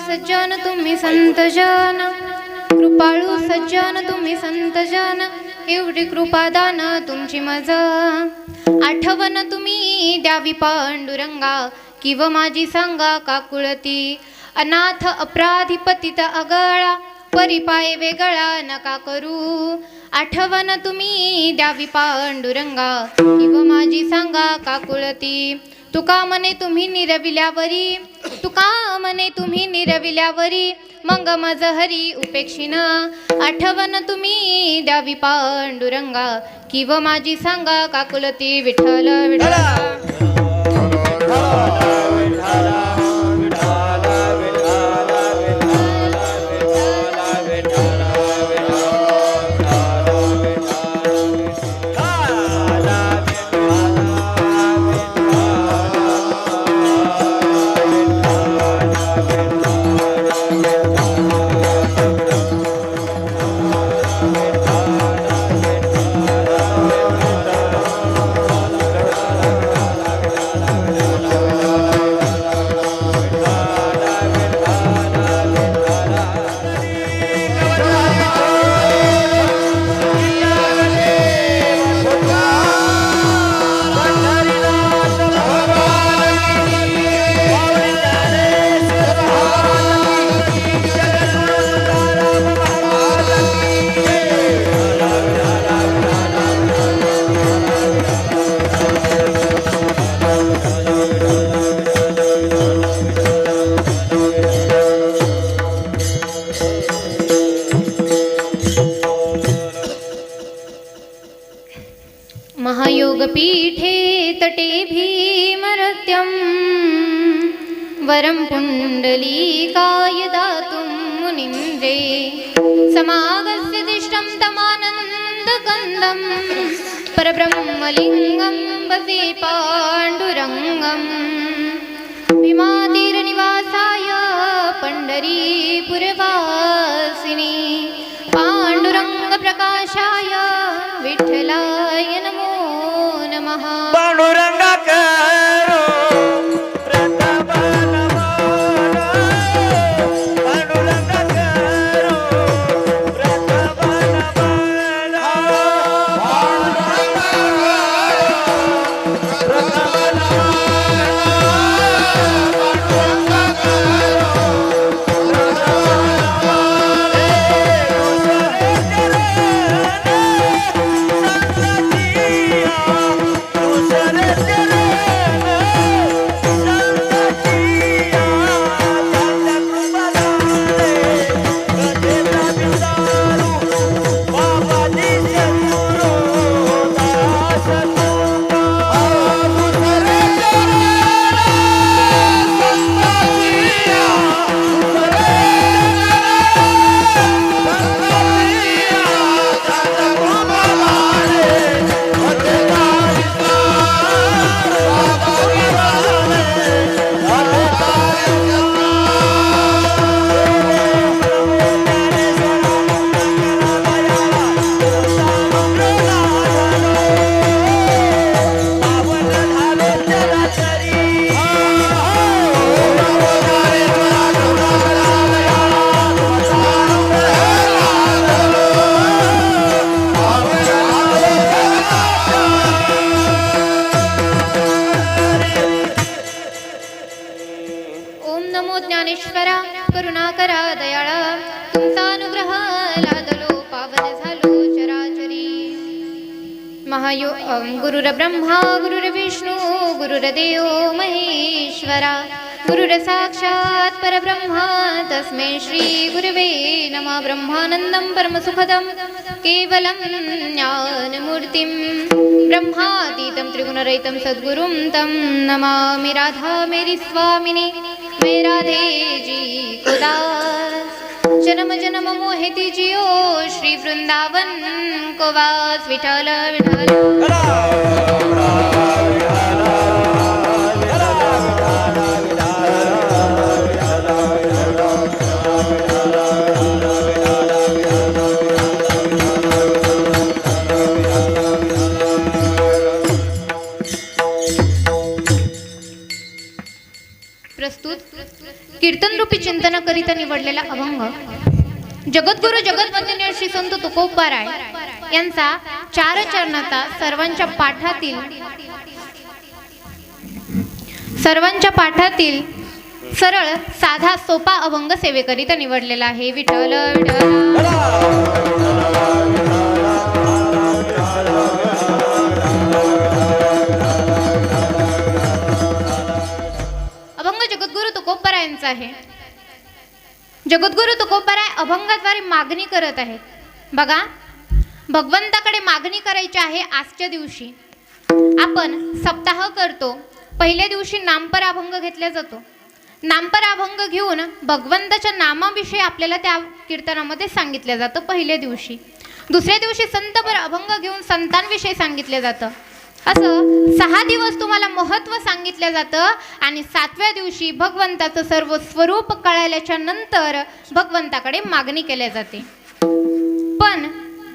सज्जन तुम्ही संतजन, कृपाळू सज्जन तुम्ही संतजन, एवढी कृपादान तुमची मज. आठवण तुम्ही द्यावी पांडुरंगा, किव माझी सांगा काकुळती. अनाथ अपराधी पतित अगळा, परिपाय वेगळा नका करू. आठवण तुम्ही द्यावी पांडुरंगा, किव माझी सांगा काकुळती. तुका म्हणे तुम्ही निरविल्यावरी, तुका म्हणे तुम्ही निरविल्यावरी, मग मज हरी उपेक्षिन. आठवण तुम्ही द्यावी पांडुरंगा, किव माझी सांगा काकुलती. विठ्ठल विठ्ठल महायोगपीठे तटे भीमरत्यं, वरं पुण्डलीकाय दातुं मुनीन्द्रे. समागस्य दिष्टं तमानन्दकन्दं, परब्रह्मलिङ्गं वसे पाण्डुरङ्गं. भीमातीरनिवासाय पंढरीपुरवासिनी, पाण्डुरङ्गप्रकाशाय विठ्ठलाय नमो नमः. पांडुरंगा करो प्रताप नमो, पांडुरंगा करो प्रताप नमो, पांडुरंगा करो प्रताप नमो, पांडुरंगा ज्ञानेश्वरा करुणाकरा दयाळा, तुमचा अनुग्रह लादलो पावन झालो चराचरी. गुरुर्ब्रह्मा गुरुर्विष्णू गुरुर्देव महेश्वरा, गुरुर साक्षात् परब्रह्मा तस्मै श्री गुरवे नमः. ब्रह्मानन्दं परमसुखदं केवलं ज्ञानमूर्तिं, ब्रह्मातीतं त्रिगुणरहितं सद्गुरुं तं नमामि. राधा मेरी स्वामिनी, मैं राधे जी को दास, जन्म जन्म मोहिती जियो श्री वृंदावन को वास. विठ्ठल विठ्ठल कीर्तन रूपी चिंतन करीत निवडलेला अभंग जगद्गुरु जगद्वंदनीय श्री संत तुकोबाराय यांचा 4 चरणाचा सर्वांच्या पाठातील सरळ साधा सोपा अभंग सेवेकरिता निवडलेला आहे. विठ्ठल विठ्ठल. अभंग जगद्गुरु तुकोबारायांचा आहे. जगद्गुरु तुकोबाराय अभंगाद्वारे मागणी करत आहेत. बघा, भगवंताकडे मागणी करायची आहे. आजच्या दिवशी आपण सप्ताह करतो. पहिल्या दिवशी नामपर अभंग घेतला जातो. नामपर अभंग घेऊन भगवंताच्या नामाविषयी आपल्याला त्या कीर्तनामध्ये सांगितलं जातं पहिल्या दिवशी. दुसऱ्या दिवशी संतपर अभंग घेऊन संतांविषयी सांगितलं जातं. असं 6 दिवस तुम्हाला महत्त्व सांगितलं जातं आणि 7व्या दिवशी भगवंताचं सर्व स्वरूप कळल्याच्या नंतर भगवंताकडे मागणी केली जाते. पण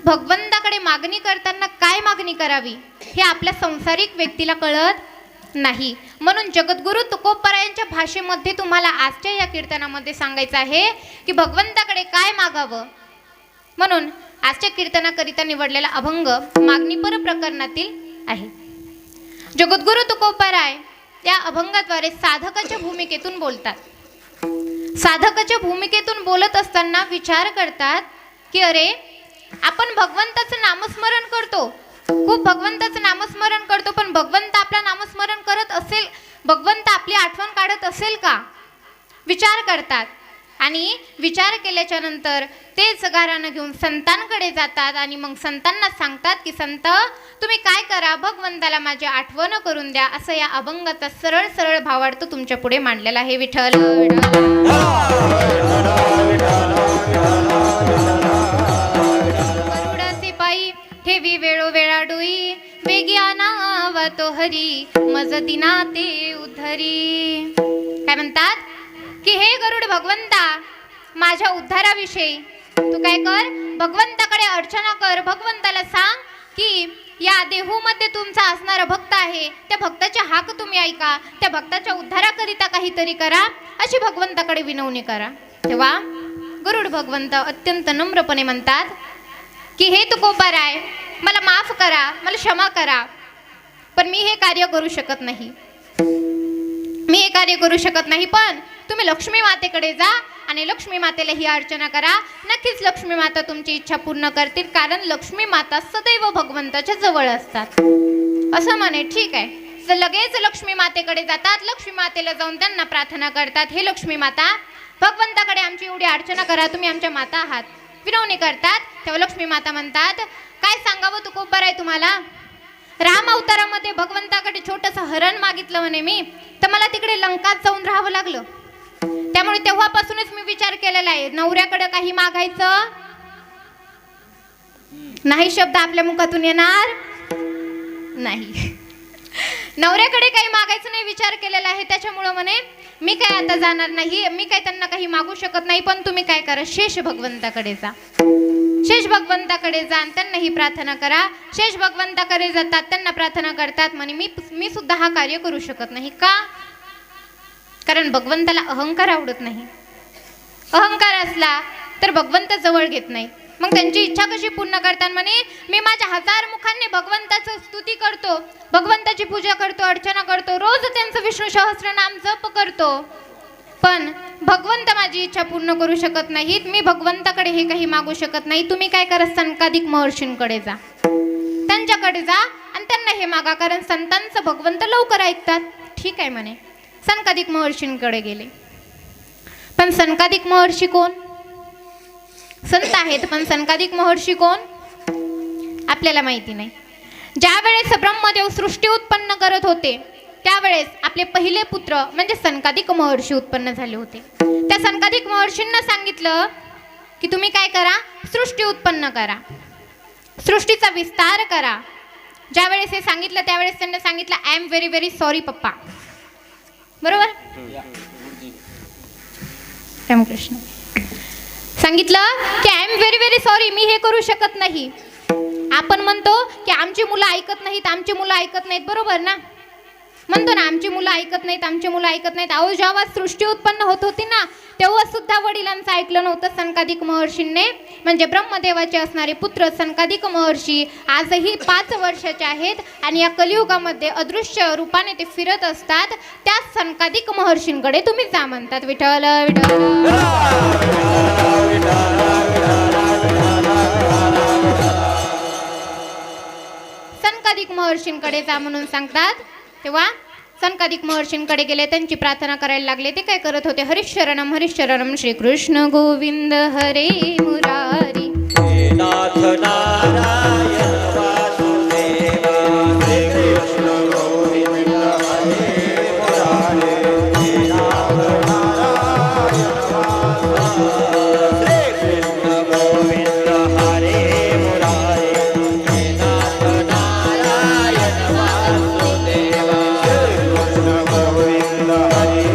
भगवंताकडे मागणी करताना काय मागणी करावी हे आपल्या संसारिक व्यक्तीला कळत नाही. म्हणून जगद्गुरु तुकोबारायांच्या भाषेमध्ये तुम्हाला आजच्या या कीर्तनामध्ये सांगायचं आहे की भगवंताकडे काय मागावं. म्हणून आजच्या कीर्तनाकरिता निवडलेला अभंग मागणीपर प्रकरणातील आहे. जगद्गुरु तुकोबाराय त्या अभंगाद्वारे साधकाच्या भूमिकेतून बोलतात. साधकाच्या भूमिकेतून बोलत असताना विचार करतात की अरे, आपण भगवंताचं नामस्मरण करतो, खूप भगवंताचं नामस्मरण करतो, पण भगवंत आपलं नामस्मरण करत असेल, भगवंत आपली आठवण काढत असेल का, विचार करतात. आणि विचार केल्याच्या नंतर तेच गारानं घेऊन संतांकडे जातात आणि मग संतांना सांगतात की संत, तुम्ही काय करा, भगवंताला माझी आठवण करून द्या. असं या अभंगाचा सरळ सरळ भावार्थ तुमच्या पुढे मांडलेला आहे. विठ्ठल गरुडाचे पायी ठेवी वेळोवेळा डोई, वेगी आणावा तो हरी, मज दिना ते उद्धरी. काय म्हणतात की हे गरुड भगवंता, माझ्या उद्धाराविषयी तू काय कर, भगवंताकडे अर्चना कर. भगवंताला सांग की या देहूमध्ये तुमचा असणारा भक्त आहे, त्या भक्ताची हाक तुम्ही ऐका, त्या भक्ताच्या उद्धाराकरिता काहीतरी करा, अशी भगवंताकडे विनवणी करा. तेव्हा गरुड भगवंत अत्यंत नम्रपणे म्हणतात की हे तुकोबाराय, मला माफ करा, मला क्षमा करा, पण मी हे कार्य करू शकत नाही, मी हे कार्य करू शकत नाही. पण तुम्ही लक्ष्मी मातेकडे जा आणि लक्ष्मी मातेला ही अर्चना करा. नक्कीच लक्ष्मी माता तुमची इच्छा पूर्ण करतील, कारण लक्ष्मी माता सदैव भगवंताच्या जवळ असतात. असं म्हणे. ठीक आहे. तर लगेच लक्ष्मी मातेकडे जातात. लक्ष्मी मातेला जाऊन त्यांना प्रार्थना करतात, हे लक्ष्मी माता, भगवंताकडे आमची एवढी अर्चना करा, तुम्ही आमच्या माता आहात, विनवणी करतात. तेव्हा लक्ष्मी माता म्हणतात, काय सांगावं तुकोबाराय तुम्हाला, राम अवतारामध्ये भगवंताकडे छोटंसं हरण मागितलं म्हणे मी, तर मला तिकडे लंकात जाऊन राहावं लागलं. त्यामुळे तेव्हापासूनच मी विचार केलेला आहे, नवऱ्याकडे काही मागायचं नाही शब्द आपल्या मुखातून येणार नाही. नवऱ्याकडे काही मागायचं नाही विचार केलेला आहे. त्याच्यामुळं म्हणे मी काय आता जाणार नाही, मी काय त्यांना काही मागू शकत नाही, पण तुम्ही काय करा, शेष भगवंताकडे जा, शेष भगवंताकडे जा आणि त्यांना ही प्रार्थना करा. शेष भगवंताकडे जातात, त्यांना प्रार्थना करतात. म्हणे मी सुद्धा हा कार्य करू शकत नाही. का? कारण भगवंताला अहंकार आवडत नाही. अहंकार असला तर भगवंत जवळ घेत नाही. मग त्यांची इच्छा कशी पूर्ण करतात. म्हणे मी माझ्या 1000 मुखांनी भगवंताचं स्तुती करतो, भगवंताची पूजा करतो, अर्चना करतो, रोज त्यांचं विष्णू सहस्त्रनाम जप करतो, पण भगवंत माझी इच्छा पूर्ण करू शकत नाहीत. मी भगवंताकडे हे काही मागू शकत नाही. तुम्ही काय करा, सनकादिक महर्षींकडे जा, त्यांच्याकडे जा आणि त्यांना हे मागा, कारण संतांचं भगवंत लवकर ऐकतात. ठीक आहे म्हणे. सनकादिक महर्षींकडे गेले. पण सनकादिक महर्षी कोण? संत आहेत, पण सनकादिक महर्षी कोण आपल्याला माहिती नाही. ज्या वेळेस ब्रह्मदेव सृष्टी उत्पन्न करत होते त्यावेळेस आपले पहिले पुत्र म्हणजे सनकादिक महर्षी उत्पन्न झाले होते. त्या सनकादिक महर्षींना सांगितलं की तुम्ही काय करा, सृष्टी उत्पन्न करा, सृष्टीचा विस्तार करा. ज्या वेळेस हे सांगितलं त्यावेळेस त्यांनी सांगितलं I am very very sorry papa. बरोबर? रामकृष्ण. सांगितलं की I am very very sorry, मी हे करू शकत नाही. आपण म्हणतो की आमची मुलं ऐकत नाहीत, आमची मुलं ऐकत नाहीत, बरोबर ना? म्हणतो ना आमची मुलं ऐकत नाहीत, आमची मुलं ऐकत नाहीत. अहो जेव्हा सृष्टी उत्पन्न होत होती ना तेव्हा सुद्धा वडिलांचं ऐकलं नव्हतं सनकादिक महर्षींनी. म्हणजे ब्रह्मदेवाचे असणारे पुत्र सनकादिक महर्षी आजही 5 वर्षाचे आहेत आणि या कलियुगामध्ये अदृश्य रूपाने ते फिरत असतात. त्या सनकादिक महर्षींकडे तुम्ही जा म्हणतात. विठ्ठल विठ्ठल सनकादिक महर्षींकडे जा म्हणून सांगतात. तेव्हा सनकादिक महर्षींकडे गेले, त्यांची प्रार्थना करायला लागले. ते काय करत होते? हरिशरणम हरिशरणम श्रीकृष्ण गोविंद हरे मुरारी. नाथ नारायण वासुदेवा श्री कृष्ण गोविंद हरे मुरारे. नाथ नारायण वासुदेवा श्री कृष्ण गोविंद हरे मुरारे. नाथ नारायण वासुदेवा श्री कृष्ण गोविंद हरे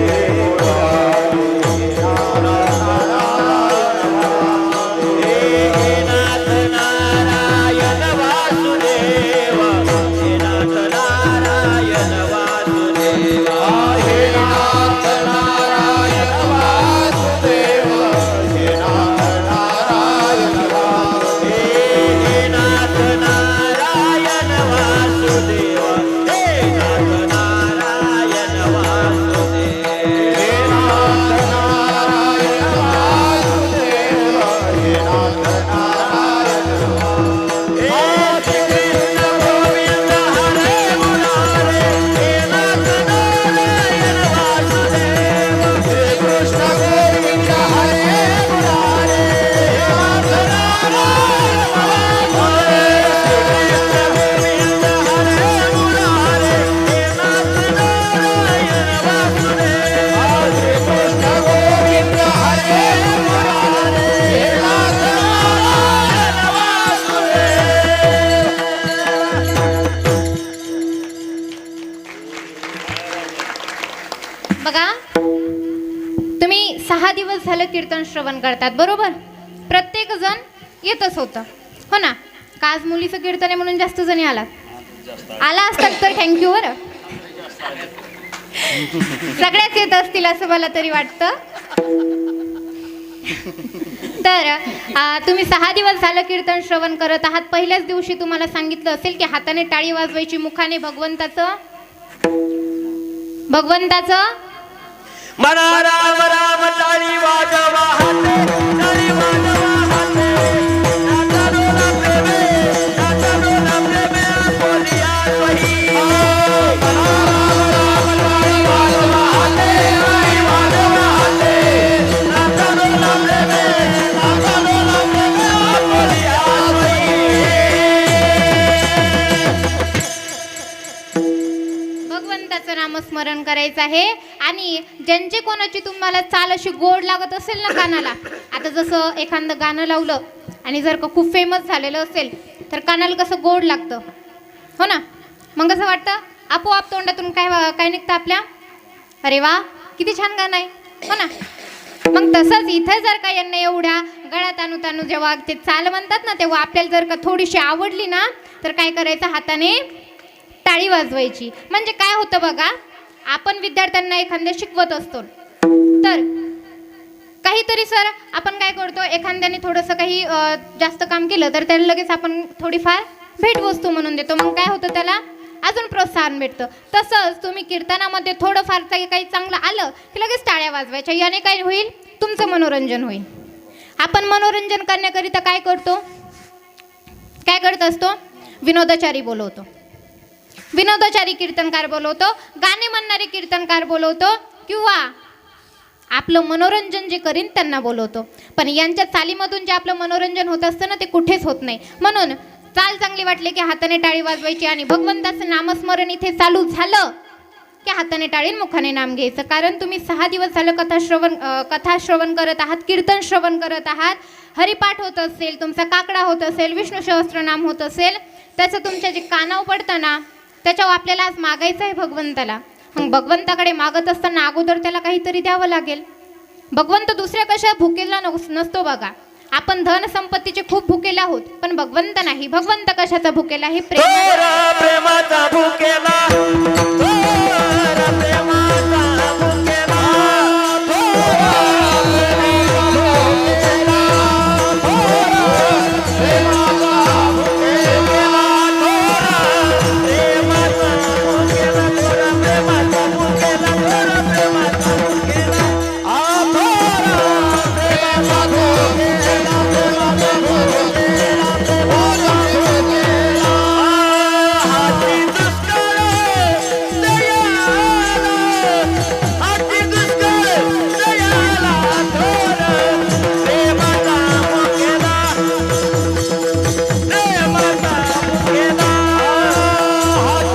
बघा, तुम्ही 6 दिवस झालं कीर्तन श्रवण करतात बरोबर. प्रत्येक जण येतच होतं हो ना. का आज मुलीचं कीर्तन आहे म्हणून जास्त जणी आला असतात तर थँक्यू. बरं सगळ्याच येत असतील असं मला तरी वाटतं. तर तुम्ही 6 दिवस झालं कीर्तन श्रवण करत आहात. पहिल्याच दिवशी तुम्हाला सांगितलं असेल की हाताने टाळी वाजवायची, मुखाने भगवंताचं म्हणा राम राम टाळी वाजवा हाते, टाळी वाजवा हाते. नाचा डोला प्रेमे, नाचा डोला प्रेमे, बोलिया वही. म्हणा राम राम टाळी वाजवा हाते, टाळी वाजवा हाते. नाचा डोला प्रेमे, नाचा डोला प्रेमे, बोलिया वही. भगवंताचं नामस्मरण करायचं आहे. आणि ज्यांचे कोणाची तुम्हाला चाल अशी गोड लागत असेल ना कानाला, आता जसं एखादं गाणं लावलं आणि जर का खूप फेमस झालेलं असेल तर कानाला कसं गोड लागतं हो ना. मग कसं वाटतं आपोआप तोंडातून काय निघतं आपल्या, अरे वा किती छान गाणं आहे हो ना. मग तसंच इथे जर का यांना एवढ्या गळ्यात आणू जेव्हा ते चाल म्हणतात ना, तेव्हा आपल्याला जर का थोडीशी आवडली ना तर काय करायचं, हाताने टाळी वाजवायची. म्हणजे काय होतं बघा, आपण विद्यार्थ्यांना एखाद्या शिकवत असतो तर काहीतरी सर आपण काय करतो, एखाद्याने थोडंसं काही जास्त काम केलं तर त्याला लगेच आपण थोडीफार भेटवस्तू म्हणून देतो. मग काय होतं, त्याला अजून प्रोत्साहन भेटतं. तसंच तुम्ही कीर्तनामध्ये थोडंफार काही चांगलं आलं की लगेच टाळ्या वाजवायच्या. याने काय होईल, तुमचं मनोरंजन होईल. आपण मनोरंजन करण्याकरिता काय करत असतो, विनोदाचारी बोलवतो, विनोदाचारी कीर्तनकार बोलवतो, गाणे म्हणणारे कीर्तनकार बोलवतो, किंवा आपलं मनोरंजन जे करीन त्यांना बोलवतो. पण यांच्या चालीमधून जे आपलं मनोरंजन होत असतं ना ते कुठेच होत नाही. म्हणून चाल चांगली वाटली की हाताने टाळी वाजवायची आणि भगवंताचं नामस्मरण इथे चालू झालं की हाताने टाळी मुखाने नाम घ्यायचं. कारण तुम्ही 6 दिवस झालं कथा श्रवण करत आहात, कीर्तन श्रवण करत आहात, हरिपाठ होत असेल, तुमचा काकडा होत असेल, विष्णू सहस्त्रनाम होत असेल, त्याचं तुमच्या जे कानावर पडतं ना त्याच्यावर आपल्याला आज मागायचं आहे भगवंताला. मग भगवंताकडे मागत असताना अगोदर त्याला काहीतरी द्यावं लागेल. भगवंत दुसऱ्या कशा भुकेला नसतो बघा. आपण धन संपत्तीचे खूप भुकेले आहोत, पण भगवंत नाही. भगवंत कशाचा भुकेला आहे? प्रेम. थोरा प्रेमाचा भुकेला, थोरा प्रेमाचा भुकेला, थोरा प्रेमाचा भुकेला, थोरा प्रेमाचा भुकेला, थोरा प्रेमाचा भुकेला, थोरा प्रेमाचा भुकेला, थोरा प्रेमाचा भुकेला, आ थोरा प्रेमाचा भुकेला, प्रेमाचा भुकेला, थोरा भुकेला. हाती दुष्काळ दयाला, हाती दुष्काळ दयाला, थोरा प्रेमाचा भुकेला, प्रेमाचा भुकेला. हाती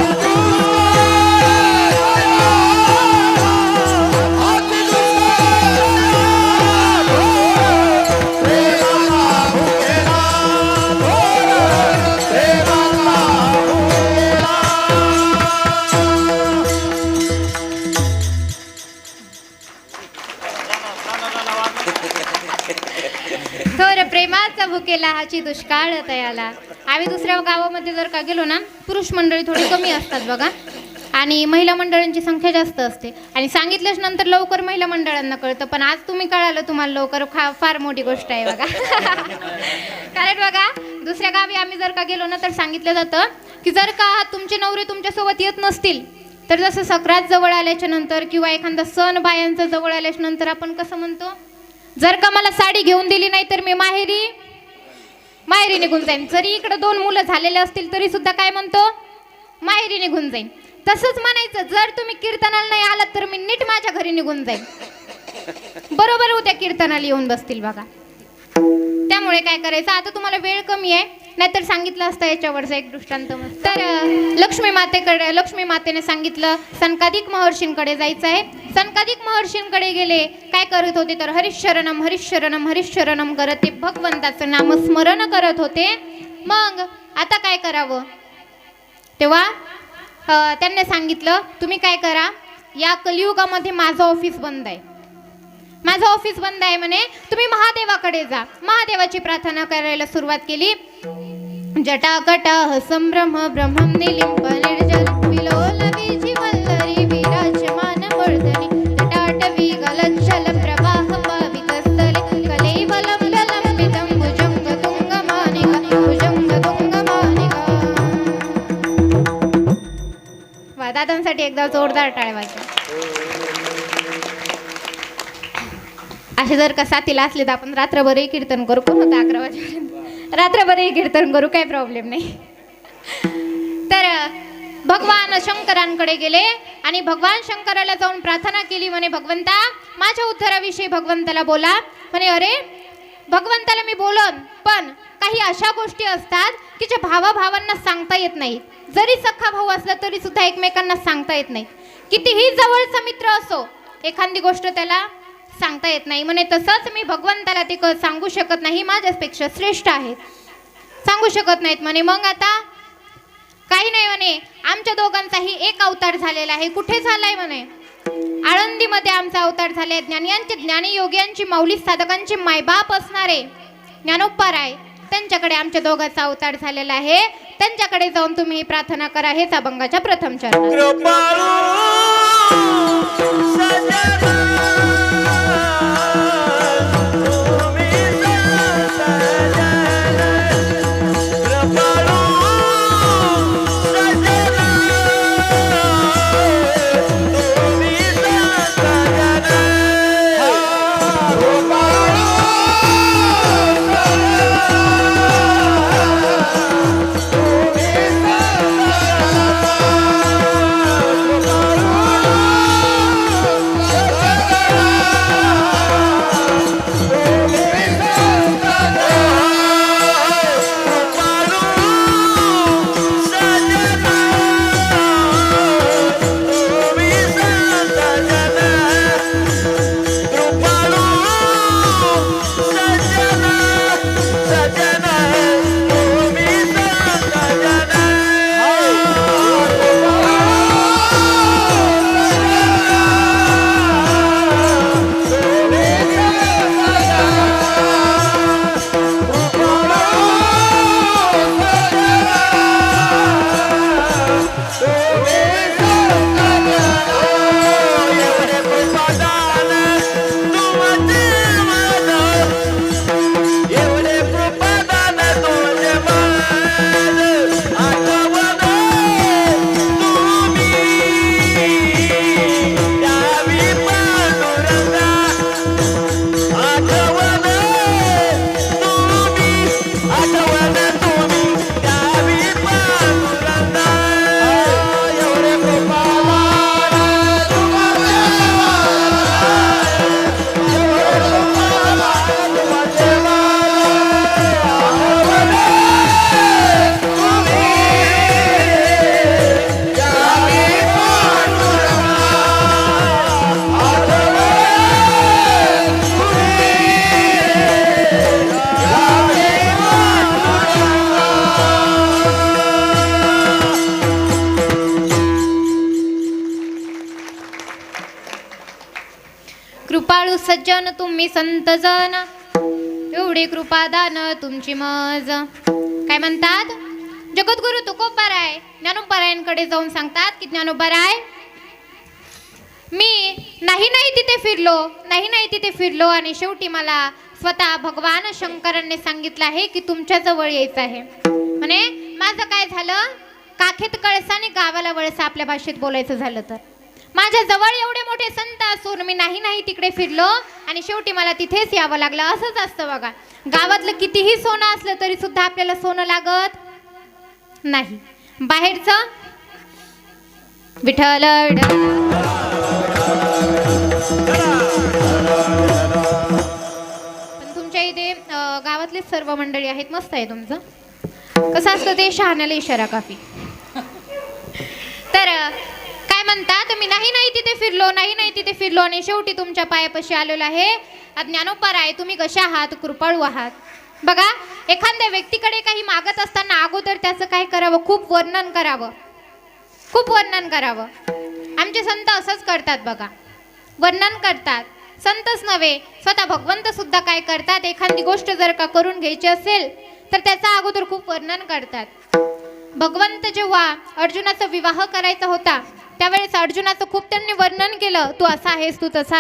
थोर प्रेमाचा भुकेला हाची दुष्काळ तयाला. आम्ही दुसऱ्या गावामध्ये जर का गेलो ना, पुरुष मंडळी थोडी कमी असतात बघा, आणि महिला मंडळांची संख्या जास्त असते. आणि सांगितल्याच नंतर लवकर महिला मंडळांना कळतं, पण आज तुम्ही कळालं, तुम्हाला लवकर फार मोठी गोष्ट आहे बघा. कारण बघा, दुसऱ्या गावी आम्ही जर का गेलो ना, तर सांगितलं जातं की जर का तुमचे नवरे तुमच्यासोबत येत नसतील, तर जसं सक्रात जवळ आल्याच्या नंतर किंवा एखादा सण बायांचा जवळ आल्याच्या नंतर आपण कसं म्हणतो, जर का मला साडी घेऊन दिली नाही तर मी माहेरी निघून जाईन. जरी इकडे 2 मुलं झालेले असतील तरी सुद्धा काय म्हणतो, माहेरी निघून जाईन. तसंच म्हणायचं, जर तुम्ही कीर्तनाला नाही आलात तर मी नीट माझ्या घरी निघून जाईन. बरोबर उद्या कीर्तनाला येऊन बसतील बघा. त्यामुळे काय करायचं, आता तुम्हाला वेळ कमी आहे, नाहीतर सांगितलं असतं याच्यावरचं एक दृष्टांत. तर लक्ष्मी मातेने सांगितलं सनकादिक महर्षींकडे जायचं आहे. सनकादिक महर्षींकडे गेले, काय करत होते तर हरिशरणम हरिशरणम हरिशरणम करत ते भगवंताचं नामस्मरण करत होते. मग आता काय करावं, तेव्हा त्यांनी सांगितलं तुम्ही काय करा, या कलियुगामध्ये माझं ऑफिस बंद आहे, माझं ऑफिस बंद आहे म्हणे, तुम्ही महादेवाकडे जा. महादेवाची प्रार्थना करायला सुरुवात केली. जटाकटाह संभ्रम ब्रह्मं निलिंप निर्जल विलोल विजिवल्लरी विराजमान वर्धनी जटाटवी गलज्जल प्रवाह पावितस्थले कलेवलं ललंबितं भुजंग तुंगमानिका भुजंग तुंगमानिका. वा, दादांसाठी एकदा जोरदार टाळ्या वाजवा. असे जर का साथीला असले तर आपण रात्रभरही कीर्तन करू. कोण होतं 11 वाजेपर्यंत, रात्रभरही कीर्तन करू, काही प्रॉब्लेम नाही. तर भगवान शंकरांकडे गेले आणि भगवान शंकराला जाऊन प्रार्थना केली. म्हणे भगवंता, माझ्या उद्धाराविषयी भगवंताला बोला. म्हणे अरे भगवंताला मी बोलन, पण काही अशा गोष्टी असतात की ज्या भावाभावांना सांगता येत नाही. जरी सख्खा भाऊ असला तरी सुद्धा एकमेकांना सांगता येत नाही. कितीही जवळचा मित्र असो, एखादी गोष्ट त्याला सांगता येत नाही. म्हणे तसंच मी भगवंताला ते सांगू शकत नाही, माझ्यापेक्षा श्रेष्ठ आहेत, सांगू शकत नाहीत. म्हणे मग आता काही नाही, म्हणे आमच्या दोघांचाही एक अवतार झालेला आहे. कुठे झालाय म्हणे, आळंदीमध्ये आमचा अवतार झाले. ज्ञानियांचे ज्ञानी योग्यांची माऊली साधकांचे मायबाप असणारे ज्ञानोपाराय, त्यांच्याकडे आमच्या दोघांचा अवतार झालेला आहे. त्यांच्याकडे जाऊन तुम्ही प्रार्थना करा. हेच अभंगाच्या प्रथम चरण. कृपाळू सजना जन तुम्ही संत जन, एवढी कृपादान तुमची मज. काय म्हणतात? जगद्गुरु तुकोबाराय ज्ञानोबारायांकडे जाऊन सांगतात की ज्ञानोबाराय, मी नाही तिथे फिरलो आणि शेवटी मला स्वतः भगवान शंकरांनी सांगितलं आहे की तुमच्या जवळ यायचं आहे. म्हणे माझं काय झालं, काखेत कळसा आणि गावाला वळसा, आपल्या भाषेत बोलायचं झालं तर. माझ्या जवळ एवढे मोठे संत असून मी नाही तिकडे फिरलो आणि शेवटी मला तिथेच यावं लागलं. असंच असतं बघा, गावातलं कितीही सोनं असलं तरी सुद्धा आपल्याला सोनं लागत नाही. बाहेरचं विठ्ठल पण तुमच्या इथे गावातली सर्व मंडळी आहेत. मस्त आहे तुमचं. कसं असतं ते, शहाण्याला इशारा काफी. तर काय म्हणतात, मी नाही तिथे फिरलो आणि शेवटी तुमच्या पायापाशी आलेलो आहे. ज्ञानोबाराय तुम्ही कशा आहात, कृपाळू आहात. बघा, एखाद्या व्यक्तीकडे काही मागत असताना अगोदर त्याचं काय करावं, खूप वर्णन करावं. आमचे संत असंच करतात बघा, वर्णन करतात. संतच नव्हे, स्वतः भगवंत सुद्धा काय करतात, एखादी गोष्ट जर का करून घ्यायची असेल तर त्याचा अगोदर खूप वर्णन करतात. भगवंत जेव्हा अर्जुनाचा विवाह करायचा होता त्यावेळेस अर्जुनाचं खूप त्यांनी वर्णन केलं, तू असा आहेस, तू तसा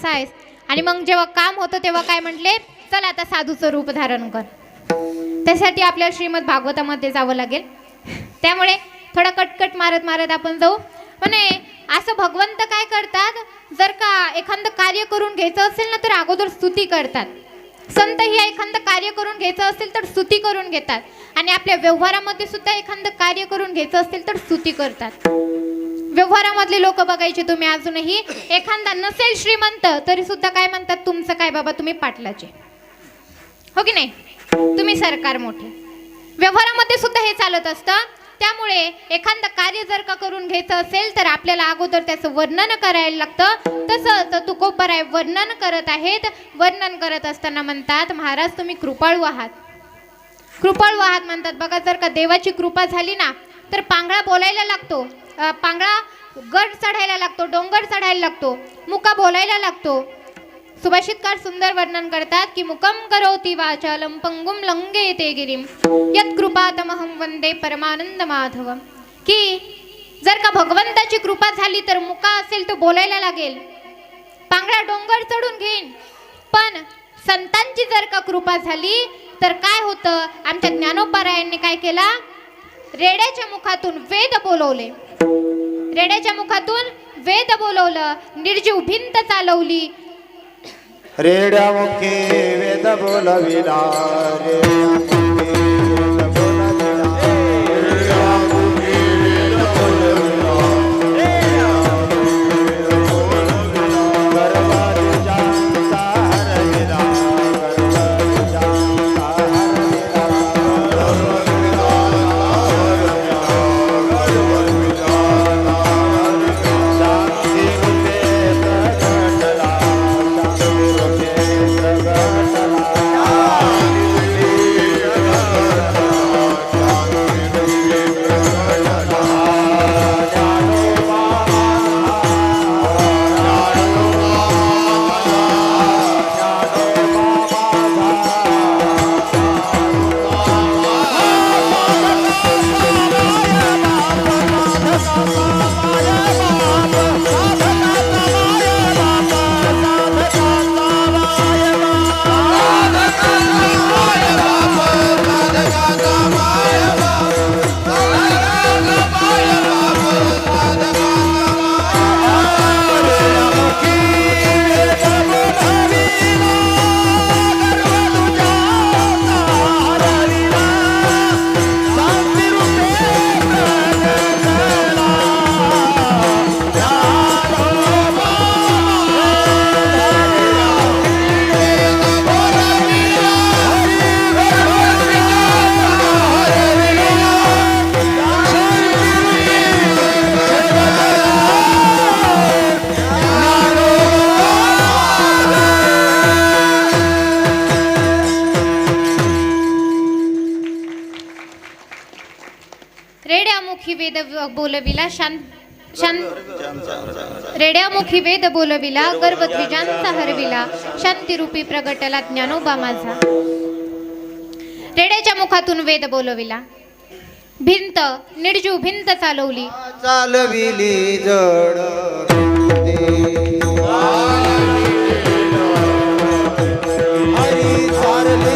आहेस. आणि मग जेव्हा काम होतं तेव्हा काय म्हटले, चल आता साधूचं रूप धारण कर. त्यासाठी आपल्याला श्रीमद भागवतामध्ये जावं लागेल. त्यामुळे थोडा कटकट मारत आपण जाऊ. म्हणे असं भगवंत काय करतात, जर का एखादं कार्य करून घ्यायचं असेल ना तर अगोदर स्तुती करतात. संत ही एखादं कार्य करून घ्यायचं असेल तर स्तुती करून घेतात. आणि आपल्या व्यवहारामध्ये सुद्धा एखादं कार्य करून घ्यायचं असेल तर स्तुती करतात. व्यवहारामधले लोक बघायचे तुम्ही, अजूनही एखादा नसेल श्रीमंत तरी सुद्धा काय म्हणतात, तुमचं काय बाबा, तुम्ही पाटलाचे, हो की नाही, तुम्ही सरकार मोठे. व्यवहारामध्ये सुद्धा हे चालत असतं. त्यामुळे एखादं कार्य जर का करून घ्यायचं असेल तर आपल्याला अगोदर त्याचं वर्णन करायला लागतं. तसं तुकोबाराय वर्णन करत आहेत. वर्णन करत असताना म्हणतात, महाराज तुम्ही कृपाळू आहात म्हणतात. बघा, जर का देवाची कृपा झाली ना तर पांगळा बोलायला लागतो, पांगळा गड चढायला लागतो, डोंगर चढायला लागतो, मुका बोलायला लागतो. सुभाषितकार सुंदर वर्णन करतात की मुकम करोति वाचालम पंगुम लंघयते गिरिम यत् कृपातमहं वंदे परमानंद माधव. की जर का भगवंताची कृपा झाली तर मुका असेल तो बोलायला लागेल, पांगळा डोंगर चढून घेईन. पण संतांची जर का कृपा झाली तर काय होतं, आमच्या ज्ञानोबारायांनी काय केला, रेड्याच्या मुखातून वेद बोलवलं, निर्जीव भिंत चालवली. रेड्या मुखे वेद बोलविला, रेड्यामुखी वेद बोलविला, रेड्यामुखी वेद बोलविला, गर्भद्विजांचा हरविला, शांतिरूपी प्रगटला ज्ञानोबा माझा. रेड्याच्या मुखातून वेद बोलविला, भिंत निर्जीव भिंत चालवली, चालविली जड हरी चालली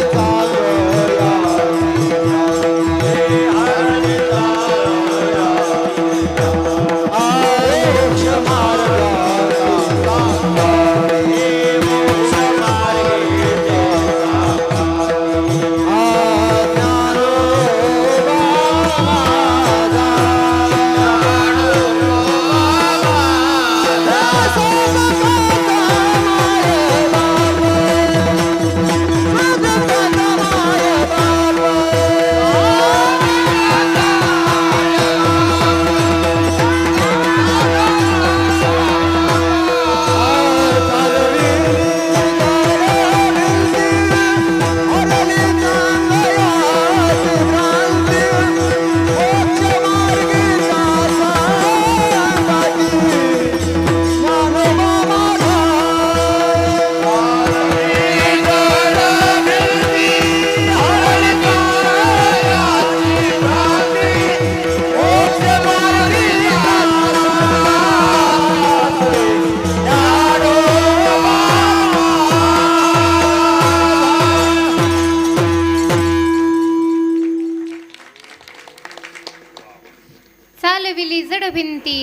चालविली जड भिंती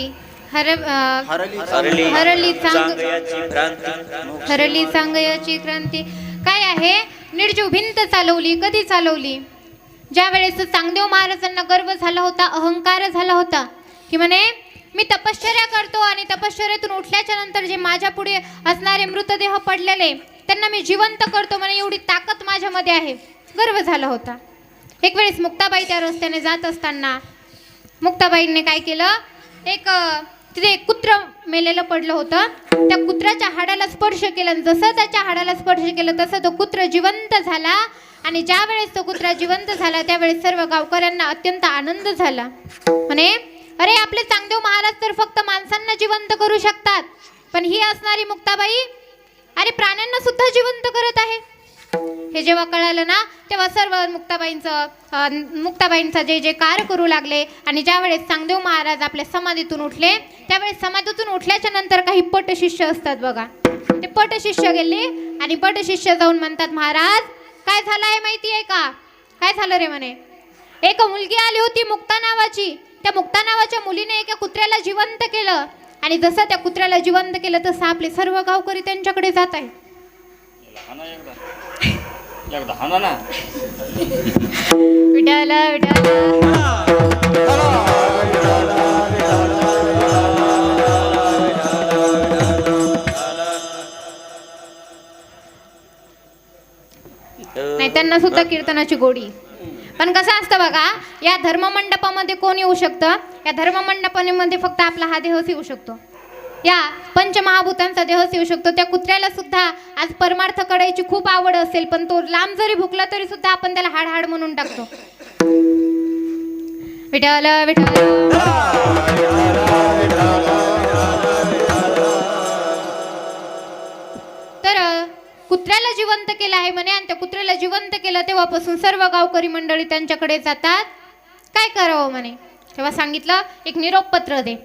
हरली हरली चांगयाची भ्रांती. हरली चांगयाची क्रांती. काय आहे? निर्जीव भिंत चालवली. कधी चालवली? ज्या वेळेस चांगदेव महाराजांना गर्व झाला होता, अहंकार झाला होता की म्हणे मी तपश्चर्या करतो आणि तपश्चर्यातून उठल्याच्या नंतर जे माझ्या पुढे असणारे मृतदेह पडलेले त्यांना मी जिवंत करतो, म्हणे एवढी ताकद माझ्यामध्ये आहे. गर्व झाला होता. एक वेळेस मुक्ताबाई त्या रस्त्याने जात असताना मुक्ताबाईंनी काय केलं, तिथे एक कुत्र मेलेलं पडलं होतं. त्या कुत्र्याच्या हाडाला स्पर्श केला. जसं त्याच्या हाडाला स्पर्श केलं तसं तो कुत्र जिवंत झाला. आणि ज्या वेळेस तो कुत्रा जिवंत झाला त्यावेळेस सर्व गावकऱ्यांना अत्यंत आनंद झाला. म्हणे अरे आपले चांगदेव महाराज तर फक्त माणसांना जिवंत करू शकतात, पण ही असणारी मुक्ताबाई अरे प्राण्यांना सुद्धा जिवंत करत आहे. हे जेव्हा कळालं ना तेव्हा सर्व मुक्ताबाईंचा जे जे कार करू लागले. आणि ज्या वेळेस चांगदेव महाराज आपल्या समाधीतून उठले त्यावेळेस समाधीतून उठल्याच्या नंतर काही पटशिष्य असतात बघा, ते पटशिष्य गेले आणि पटशिष्य जाऊन म्हणतात महाराज काय झालं आहे माहिती आहे का? काय झालं रे? म्हणे एक मुलगी आली होती मुक्ता नावाची. त्या मुक्ता नावाच्या मुलीने एका कुत्र्याला जिवंत केलं आणि जसं त्या कुत्र्याला जिवंत केलं तसं आपले सर्व गावकरी त्यांच्याकडे जात आहे. विठाला नाही, त्यांना सुद्धा कीर्तनाची गोडी. पण कसं असतं बघा, या धर्ममंडपामध्ये कोण येऊ शकतं? या धर्ममंडपामध्ये फक्त आपला हा देहच येऊ शकतो, या पंचमहाभूतांचा देहच येऊ शकतो. त्या कुत्र्याला सुद्धा आज परमार्थ करायची खूप आवड असेल, पण तो लांब जरी भुकला तरी सुद्धा आपण त्याला हाड हाड म्हणून टाकतो. विठ्ठल विठ्ठल. तर कुत्र्याला जिवंत केलं आहे म्हणे आणि त्या कुत्र्याला जिवंत केलं तेव्हापासून सर्व गावकरी मंडळी त्यांच्याकडे जातात. काय करावं म्हणे? तेव्हा सांगितलं एक निरोप पत्र दे.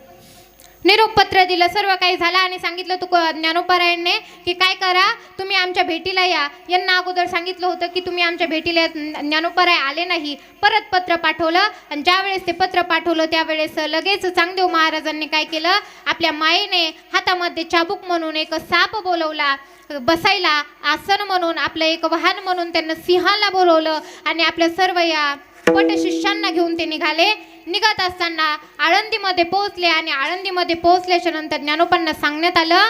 निरोप पत्र दिलं, सर्व काही झालं आणि सांगितलं तू ज्ञानोपारायणने की काय करा तुम्ही आमच्या भेटीला या. यांना अगोदर सांगितलं होतं की तुम्ही आमच्या भेटीला ज्ञानोपाराय आले नाही. परत पत्र पाठवलं आणि ज्या वेळेस ते पत्र पाठवलं त्यावेळेस लगेच चांगदेव महाराजांनी काय केलं, आपल्या मायेने हातामध्ये चाबूक म्हणून एक साप बोलवला, बसायला आसन म्हणून आपलं एक वाहन म्हणून त्यांना सिंहाला बोलवलं आणि आपल्या सर्व या पटशिष्यांना घेऊन ते निघाले. निघत असताना आळंदीमध्ये पोहोचले आणि आळंदीमध्ये पोहोचल्याच्या नंतर ज्ञानोबांना सांगण्यात आलं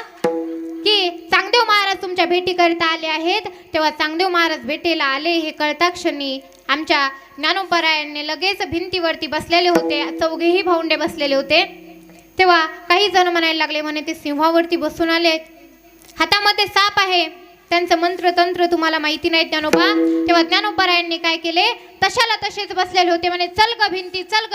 की चांगदेव महाराज तुमच्या भेटीकरिता आले आहेत. तेव्हा चांगदेव महाराज भेटीला आले हे कळता क्षणी आमच्या ज्ञानोपरायणने लगेच भिंतीवरती बसलेले होते, चौघेही भावंडे बसलेले होते. तेव्हा काही जण म्हणायला लागले म्हणे ते सिंहावरती बसून आले, हातामध्ये साप आहे, त्यांचं मंत्रतंत्र तुम्हाला माहिती नाही ज्ञानोबा. तेव्हा ज्ञानोबारायांनी काय केले, तशाला तसेच बसलेले होते. म्हणे चल ग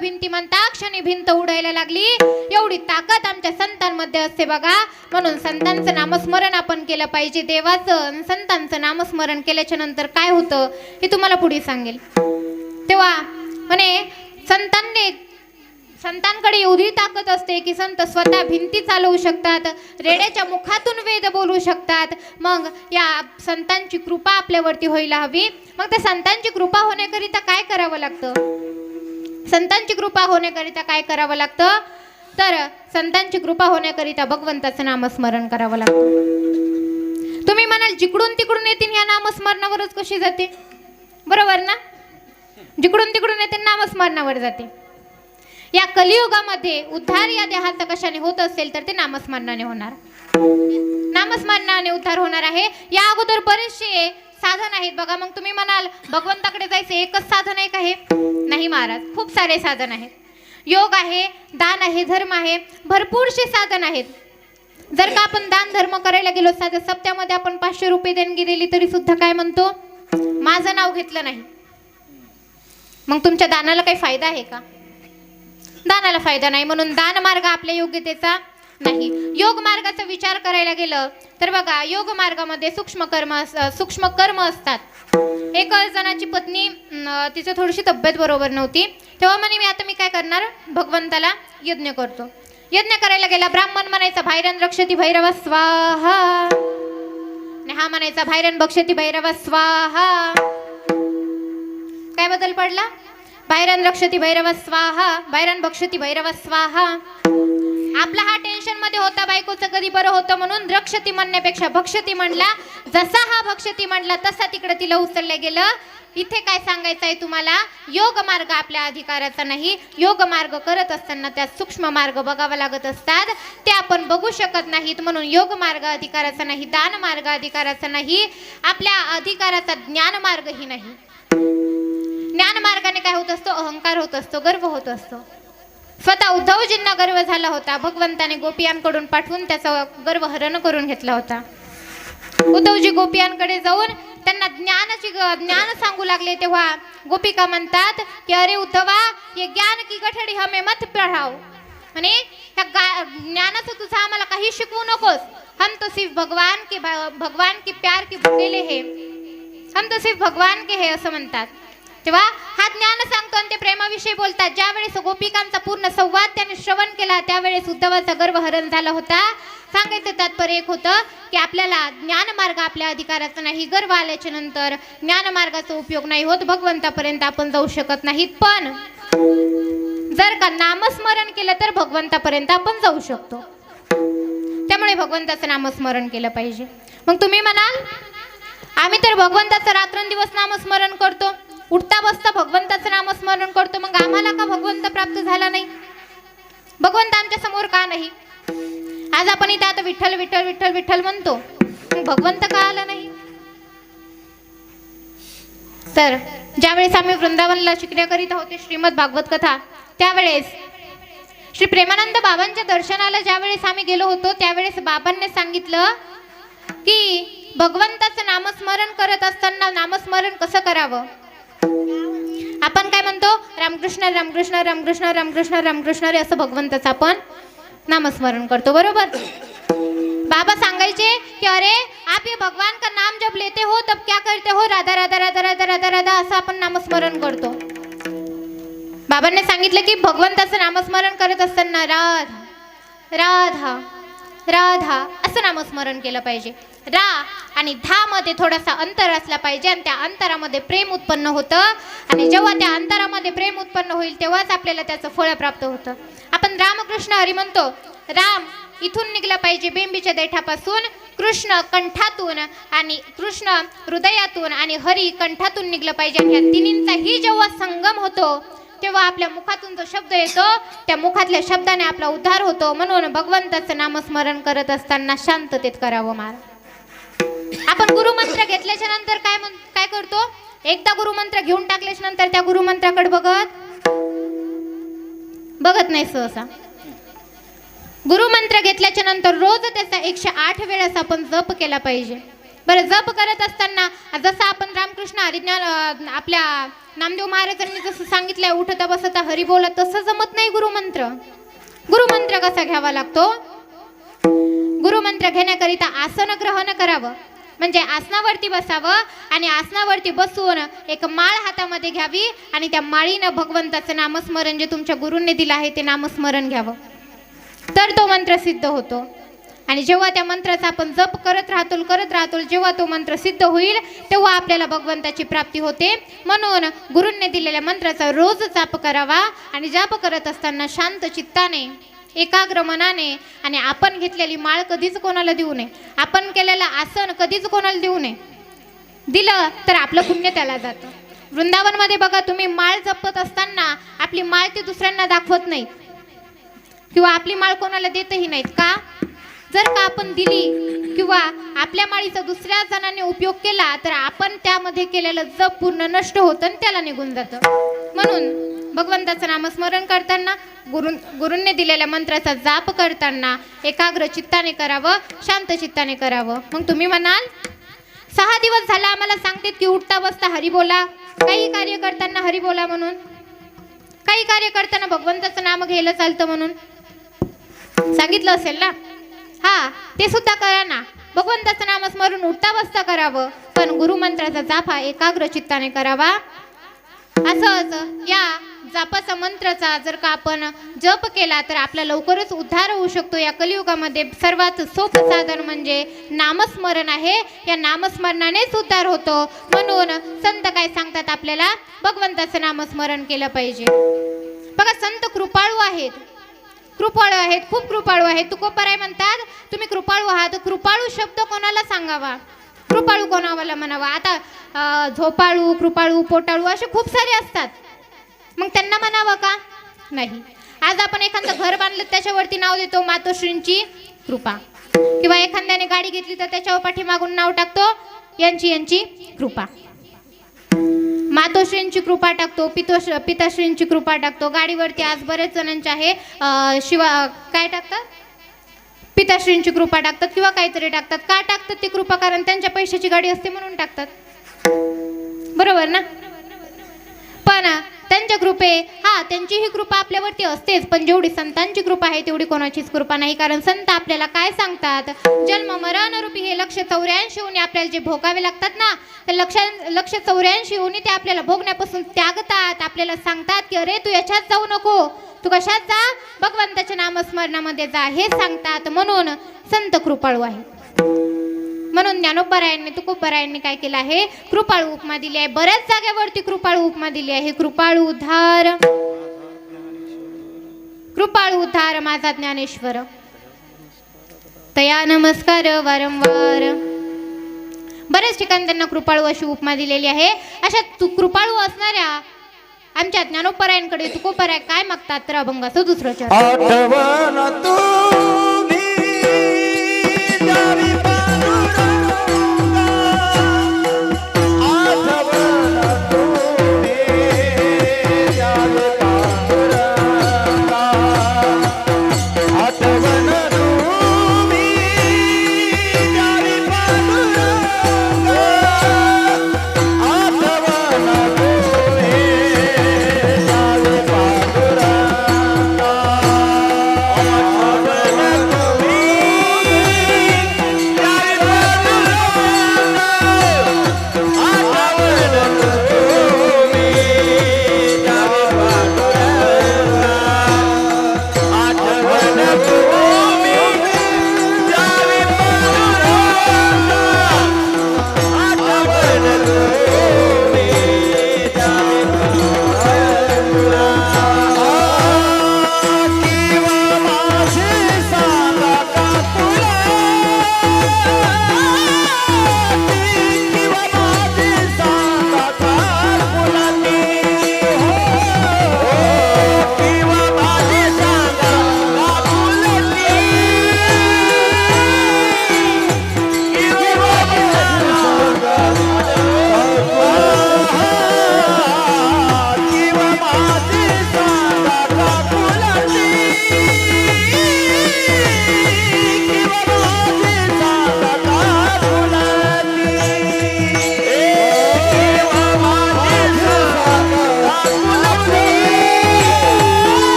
भिंती म्हणता क्षणी भिंत उडायला लागली. एवढी ताकद आमच्या संतांमध्ये असते बघा. म्हणून संतांचं नामस्मरण आपण केलं पाहिजे. देवाचं संतांचं नामस्मरण केल्याच्या नंतर काय होतं हे तुम्हाला पुढे सांगेल. तेव्हा म्हणे संतांकडे एवढी ताकद असते की संत स्वतः भिंती चालवू शकतात, रेड्याच्या मुखातून वेद बोलू शकतात. मग या संतांची कृपा आपल्यावरती व्हायला हवी. मग त्या संतांची कृपा होण्याकरिता काय करावं लागतं? संतांची कृपा होण्याकरिता काय करावं लागतं? तर संतांची कृपा होण्याकरिता भगवंताचं नामस्मरण करावं लागतं. तुम्ही म्हणाल जिकडून तिकडून येतील ह्या नामस्मरणावरच कशी जाते? बरोबर ना? जिकडून तिकडून येते नामस्मरणावर जाते. या कलियुगामध्ये उद्धार या देहाचा कशाने होत असेल तर ते नामस्मरणाने होणार. नामस्मरणाने उद्धार होणार आहे. या अगोदर बरेचसे साधन आहेत बघा. मग तुम्ही म्हणाल भगवंताकडे जायचं एकच साधन आहे का? हे नाही महाराज, खूप सारे साधन आहेत. योग आहे, दान आहे, धर्म आहे, भरपूरसे साधन आहेत. जर का आपण दान धर्म करायला गेलो, साध्या सप्त्यामध्ये आपण 500 रुपये देणगी दिली तरी सुद्धा काय म्हणतो, माझं नाव घेतलं नाही. मग तुमच्या दानाला काही फायदा आहे का? दानाला फायदा नाही. म्हणून दान मार्ग आपल्या योग्यतेचा नाही. योग मार्गाचा विचार करायला गेलं तर बघा, योग मार्गामध्ये सूक्ष्म कर्म असतात. एक जणाची पत्नी, तिचं थोडीशी तब्येत बरोबर नव्हती. तेव्हा म्हणे मी काय करणार, भगवंताला यज्ञ करतो. यज्ञ करायला गेला. ब्राह्मण म्हणायचा भायरन रक्षती भैरव स्वाहा, आणि हा म्हणायचा भायरन भक्षती भैरव स्वाहा. काय बदल पडला? भायरन रक्षती भैरव स्वाहा, भायरन भक्षती भैरव स्वाहा. आपला हा टेन्शन मध्ये होता, बायकोचं कधी बरं होतं म्हणून रक्षती म्हणण्यापेक्षा भक्षती म्हणला. जसा हा भक्षती म्हणला तसा तिकडे तिला उचललं गेलं. इथे काय सांगायचं आहे तुम्हाला, योग मार्ग आपल्या अधिकाराचा नाही. योग मार्ग करत असताना त्यात सूक्ष्म मार्ग बघावा लागत असतात, ते आपण बघू शकत नाहीत. म्हणून योग मार्ग अधिकाराचा नाही, दान मार्ग अधिकाराचा नाही, आपल्या अधिकाराचा ज्ञान मार्गही नाही. ज्ञान मार्गाने काय होत असतो, अहंकार होत असतो, गर्व होत असतो. स्वतः उद्धवजींना गर्व झाला होता. भगवंताने गोपियांकडून पाठवून त्याचा गर्व हरण करून घेतला होता. उद्धवजी गोपियांकडे जाऊन त्यांना ज्ञान सांगू लागले. तेव्हा गोपिका म्हणतात की अरे उद्धवा, ये ज्ञान की गठडी हमें मत पढ़ाओ. म्हणे ह्या ज्ञानाचं तुझं आम्हाला काही शिकवू नकोस. हम तो सिर्फ भगवान के प्यार के भुकेले है, हम तो सिर्फ भगवान के है असं म्हणतात. तेव्हा हा ज्ञान सांगतो आणि ते प्रेमाविषयी बोलतात. ज्यावेळेस गोपिकांचा पूर्ण संवाद त्याने श्रवण केला त्यावेळेस उद्धवाचा गर्व हरण झाला होता. सांगायचं तात्पर्य एक होतं की आपल्याला ज्ञान मार्ग आपल्या अधिकाराचा नाही. गर्व आल्याच्या नंतर ज्ञान मार्गाचा उपयोग नाही होत, भगवंतापर्यंत आपण जाऊ शकत नाहीत. पण जर का नामस्मरण केलं तर भगवंतापर्यंत आपण जाऊ शकतो. त्यामुळे भगवंताचं नामस्मरण केलं पाहिजे. मग तुम्ही म्हणाल आम्ही तर भगवंताचं रात्रंदिवस नामस्मरण करतो, उठता बसता भगवंताचं नामस्मरण करतो, मग आम्हाला का भगवंत प्राप्त झाला नाही? भगवंत आमच्या समोर का नाही? आज आपण इथे आता विठ्ठल विठ्ठल विठ्ठल विठ्ठल म्हणतो, भगवंत का आला नाही? तर ज्यावेळेस आम्ही वृंदावनला शिकण्याकरिता होते श्रीमद भागवत कथा, त्यावेळेस श्री प्रेमानंद बाबांच्या दर्शनाला ज्यावेळेस आम्ही गेलो होतो त्यावेळेस बाबांनी सांगितलं की भगवंताचं नामस्मरण करत असताना नामस्मरण कसं करावं. आपण काय म्हणतो, रामकृष्ण रामकृष्ण रामकृष्ण रामकृष्ण रामकृष्ण रे असं भगवंताचं आपण नामस्मरण करतो, बरोबर. बाबा सांगायचे की अरे आप ये भगवान का नाम जब लेते हो तब क्या करते हो, राधा राधा राधा राधा राधा राधा असं आपण नामस्मरण करतो. बाबांनी सांगितलं की भगवंताचं नामस्मरण करत असताना राधा राधा राधा असं नामस्मरण केलं पाहिजे. रा आणि धा मध्ये थोडासा अंतर असला पाहिजे आणि त्या अंतरामध्ये प्रेम उत्पन्न होतं. आणि जेव्हा त्या अंतरामध्ये प्रेम उत्पन्न होईल तेव्हाच आपल्याला त्याचं फळ प्राप्त होतं. आपण रामकृष्ण हरी म्हणतो, राम इथून निघला पाहिजे बेंबीच्या देठापासून, कृष्ण कंठातून आणि कृष्ण हृदयातून आणि हरी कंठातून निघलं पाहिजे. आणि ह्या तिन्हींचाही जेव्हा संगम होतो तेव्हा आपल्या मुखातून जो शब्द येतो त्या मुखातल्या शब्दाने आपला उद्धार होतो. म्हणून भगवंताचं नामस्मरण करत असताना शांततेत करावं. महाराज आपण गुरुमंत्र घेतल्याच्या नंतर काय करतो, एकदा गुरुमंत्र घेऊन टाकल्याच्या नंतर त्या गुरुमंत्राकडे बघत नाही सहसा. गुरुमंत्र घेतल्याच्या नंतर रोज त्याचा 108 वेळेस आपण जप केला पाहिजे. बरं, जप करत असताना जसं आपण रामकृष्ण हरिज्ञान आपल्या नामदेव महाराजांनी जसं सांगितलंय, उठता बसता हरी बोला, तसं जमत नाही गुरुमंत्र. गुरुमंत्र कसा घ्यावा लागतो? गुरुमंत्र घेण्याकरिता आसन ग्रहण करावं, म्हणजे आसनावरती बसावं आणि आसनावरती बसून एक माळ हातामध्ये घ्यावी आणि त्या माळीनं भगवंताचं नामस्मरण जे तुमच्या गुरूंनी दिलं आहे ते नामस्मरण घ्यावं, तर तो मंत्र सिद्ध होतो. आणि जेव्हा त्या मंत्राचा आपण जप करत राहतो, जेव्हा तो मंत्र सिद्ध होईल तेव्हा आपल्याला भगवंताची प्राप्ती होते. म्हणून गुरूंनी दिलेल्या मंत्राचा रोज जप करावा आणि जप करत असताना शांत चित्ताने, एकाग्र मनाने, आणि आपण घेतलेली माळ कधीच कोणाला देऊ नये, आपण केलेलं आसन कधीच कोणाला देऊ नये. दिलं तर आपलं पुण्य त्याला जातं. वृंदावनमध्ये बघा, तुम्ही माळ जपत असताना आपली माळ ते दुसऱ्यांना दाखवत नाहीत किंवा आपली माळ कोणाला देतही नाहीत. का? जर का आपण दिली किंवा आपल्या माळीचा दुसऱ्या जणांनी उपयोग केला तर आपण त्यामध्ये केलेलं जप पूर्ण नष्ट होतं आणि त्याला निघून जातं. म्हणून भगवंताचं नामस्मरण करताना, गुरूंनी दिलेल्या मंत्राचा जाप करताना एकाग्र चित्ताने करावं, शांत चित्ताने करावं. मग तुम्ही म्हणाल 6 दिवस झाला आम्हाला सांगतेत की उठता बसता हरी बोला, काही कार्य करताना हरी बोला म्हणून, काही कार्य करताना भगवंताचं नाम घ्यायला चालतं म्हणून सांगितलं असेल ना. हा, ते सुद्धा करा ना. भगवंताचं नामस्मरण उठता बसता करावं, पण गुरुमंत्राचा जाप हा एकाग्र चित्ताने करावा. असंच या जापाचा मंत्राचा जर का आपण जप केला तर आपला लवकरच उद्धार होऊ शकतो. या कलियुगामध्ये सर्वात सोपं साधन म्हणजे नामस्मरण आहे. या नामस्मरणानेच उद्धार होतो. म्हणून संत काय सांगतात आपल्याला? भगवंताचं नामस्मरण केलं पाहिजे. बघा, संत कृपाळू आहेत, खूप कृपाळू आहेत. तुकोबराय म्हणतात तुम्ही कृपाळू आहात. कृपाळू शब्द कोणाला सांगावा? कृपाळू कोणाला म्हणावा? आता झोपाळू, कृपाळू, पोटाळू असे खूप सारे असतात. मग त्यांना म्हणावं का? नाही. आज आपण एखादं घर बांधलं त्याच्यावरती नाव देतो मातोश्रींची कृपा, किंवा एखाद्याने गाडी घेतली तर त्याच्यावर पाठीमागून नाव टाकतो यांची कृपा. मातोश्रींची कृपा टाकतो, पिताश्रींची कृपा टाकतो. गाडीवरती आज बरेच जणांचे आहे काय टाकतात? पिताश्रींची कृपा टाकतात किंवा काहीतरी टाकतात. का टाकतात ती कृपा? कारण त्यांच्या पैशाची गाडी असते म्हणून टाकतात. बरोबर ना? पण त्यांच्या त्यांची ही कृपा आपल्यावरती असतेच, पण जेवढी संतांची कृपा आहे तेवढी कोणाचीच कृपा नाही. कारण संत आपल्याला काय सांगतात? जन्म मरण रूपी हे 184 योनी आपल्याला जे भोगावे लागतात ना, तर 184 योनी ते आपल्याला भोगण्यापासून त्यागतात. आपल्याला सांगतात की अरे तू याच्यात जाऊ नको, तू कशात जा? भगवंताच्या नामस्मरणामध्ये जा, हे सांगतात. म्हणून संत कृपाळू आहे. म्हणून ज्ञानोबरायांनी, तुकोबरायांनी काय केलं आहे? कृपाळू उपमा दिली आहे. बऱ्याच जागेवरती कृपाळू उपमा दिली आहे. कृपाळू उद्धार माझा ज्ञानेश्वर, तया नमस्कार वारंवार. बऱ्याच ठिकाणी त्यांना कृपाळू अशी उपमा दिलेली आहे. अशा कृपाळू असणाऱ्या आमच्या ज्ञानोबरायांकडे तुकोबराय काय मागतात? तर अभंगाचं दुसरं चरण. आठवण तुम्ही द्यावी पांडुरंगा, आठवण तुम्ही द्यावी पांडुरंगा, आठवण तुम्ही द्यावी पांडुरंगा, आठवण तुम्ही द्यावी पांडुरंगा, आठवण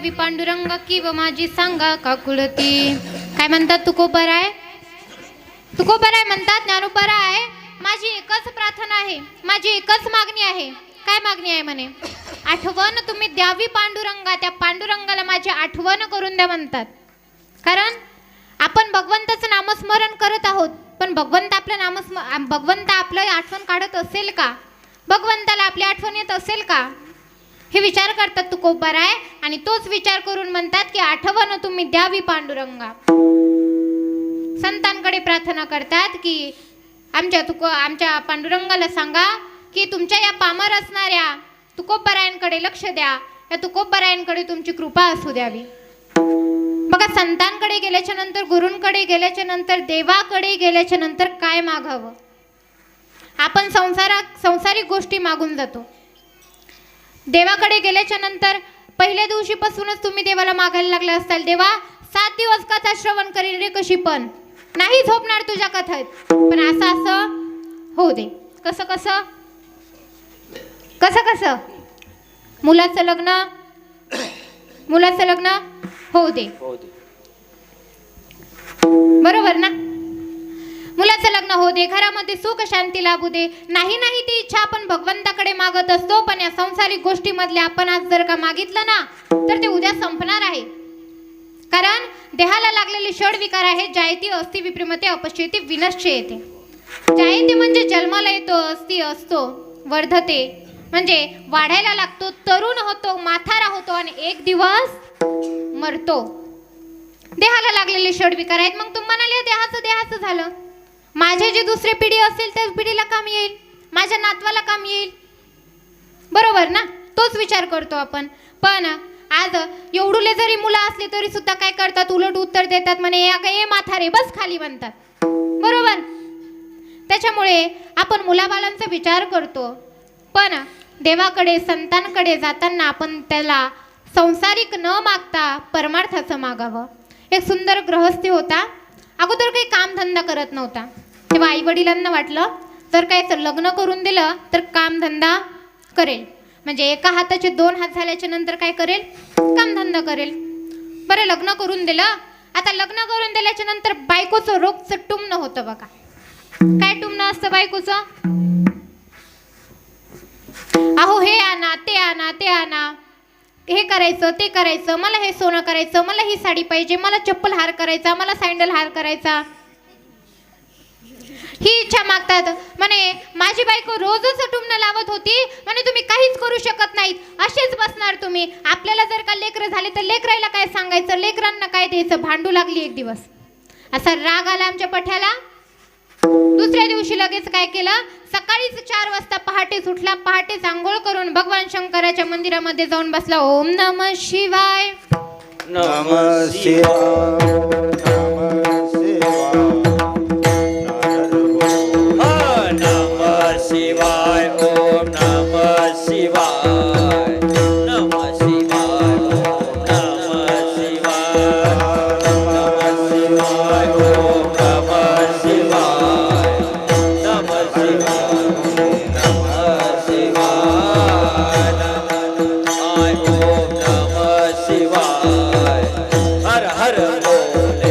द्यावी पांडुरंगा किंवा माझी सांगा काकुळती. काय म्हणतात तुकोबराय? तुकोबराय म्हणतात ज्ञानोबराय, माझी एकच प्रार्थना आहे, माझी एकच मागणी आहे. काय मागणी आहे म्हणे? आठवण तुम्ही द्यावी पांडुरंगा, त्या पांडुरंगाला माझी आठवण करून द्या म्हणतात. कारण आपण भगवंताचं नामस्मरण करत आहोत, पण भगवंत आपलं आठवण काढत असेल का? भगवंताला आपली आठवण येत असेल का? हे विचार करतात तुकोबराय आणि तोच विचार करून म्हणतात की आठवण तुम्ही द्यावी पांडुरंगा. संतांकडे प्रार्थना करतात की आमच्या पांडुरंगाला सांगा की तुमच्या या पामर असणाऱ्या तुकोबरायांकडे लक्ष द्या, या तुकोबरायांकडे तुमची कृपा असू द्यावी. बघा, संतांकडे गेल्याच्या नंतर, गुरूंकडे गेल्याच्या नंतर, देवाकडे गेल्याच्या नंतर काय मागावं? आपण संसारिक गोष्टी मागून जातो. देवाकडे गेल्याच्या नंतर पहिल्या दिवशीपासूनच तुम्ही देवाला मागायला लागले असताल, देवा 7 दिवस कथा श्रवण करीन रे कशी पण, नाही झोपणार तुझ्या कथेत, पण असं होऊ दे. कसं मुलाचं लग्न होऊ दे. बरोबर ना? मुलाचं लग्न होऊ दे, घरामध्ये सुख शांती लाभू दे. नाही ती इच्छा आपण भगवंताकडे मागत असतो, पण या संसारिक गोष्टीमधले आपण आज जर का मागितलं ना, तर ते उद्या संपणार आहे. कारण देहाला लागलेले षड विकार आहे, जायती, अस्ति, विप्रिमते, अपश्येती, विनश्येते. जायती म्हणजे जन्माला येतो, अस्ति असतो, वर्धते म्हणजे वाढायला लागतो, तरुण होतो, म्हातारा होतो आणि एक दिवस मरतो. देहाला लागलेले षड विकार आहेत. मग तुम्ही म्हणाले देहाचं झालं, माझे जे दुसरी पिढी असेल त्या पिढीला काम येईल, माझ्या नातवाला काम येईल. बरोबर ना? तोच विचार करतो आपण. पण आज एवढुले जरी मुलं असली तरी सुद्धा काय करतात? उलट उत्तर देतात, म्हणे ए म्हातारे बस खाली म्हणतात. बरोबर? त्याच्यामुळे आपण मुलाबाळांचा विचार करतो, पण देवाकडे, संतांकडे जाताना आपण त्याला संसारिक न मागता परमार्थाचं मागावं. एक सुंदर गृहस्थी होता, अगोदर काही कामधंदा करत नव्हता. तेव्हा आई वडिलांना वाटलं जर काय लग्न करून दिलं तर कामधंदा करेल, म्हणजे एका हाताचे 2 हात झाल्याच्या नंतर काय करेल? कामधंदा करेल. बरं, लग्न करून दिलं. आता लग्न करून दिल्याच्या नंतर बायकोचं रोजचं टुमणं होतं. बघा काय टुमणं असतं बायकोचं? अहो हे आणा, ते आणा, हे करायचं, ते करायचं, मला हे सोनं करायचं, मला ही साडी पाहिजे, मला चप्पल हार करायचा, मला सँडल हार करायचा, ही इच्छा मागतात. म्हणे माझी बायको रोजच टुमणं लावत होती, म्हणे तुम्ही काहीच करू शकत नाहीत, असेच बसणार तुम्ही. आपल्याला जर का लेकरं झाले तर लेकरायला काय सांगायचं, लेकरांना काय द्यायचं, भांडू लागली एक दिवस. असा राग आला आमच्या पठ्याला. दुसऱ्या दिवशी लगेच काय केलं? सकाळीच 4 वाजता पहाटेच उठला, पहाटेच आंघोळ करून भगवान शंकराच्या मंदिरामध्ये जाऊन बसला. ओम नमः शिवाय, नमः शिवाय, नमः शिवाय, नमः शिवाय, ओम नमः शिवाय, नमः शिवाय, ओम नमः शिवाय, नमः शिवाय, ओम नमः शिवाय, नमः शिवाय, नमः शिवाय, ओम नमः शिवाय, हर हर बोल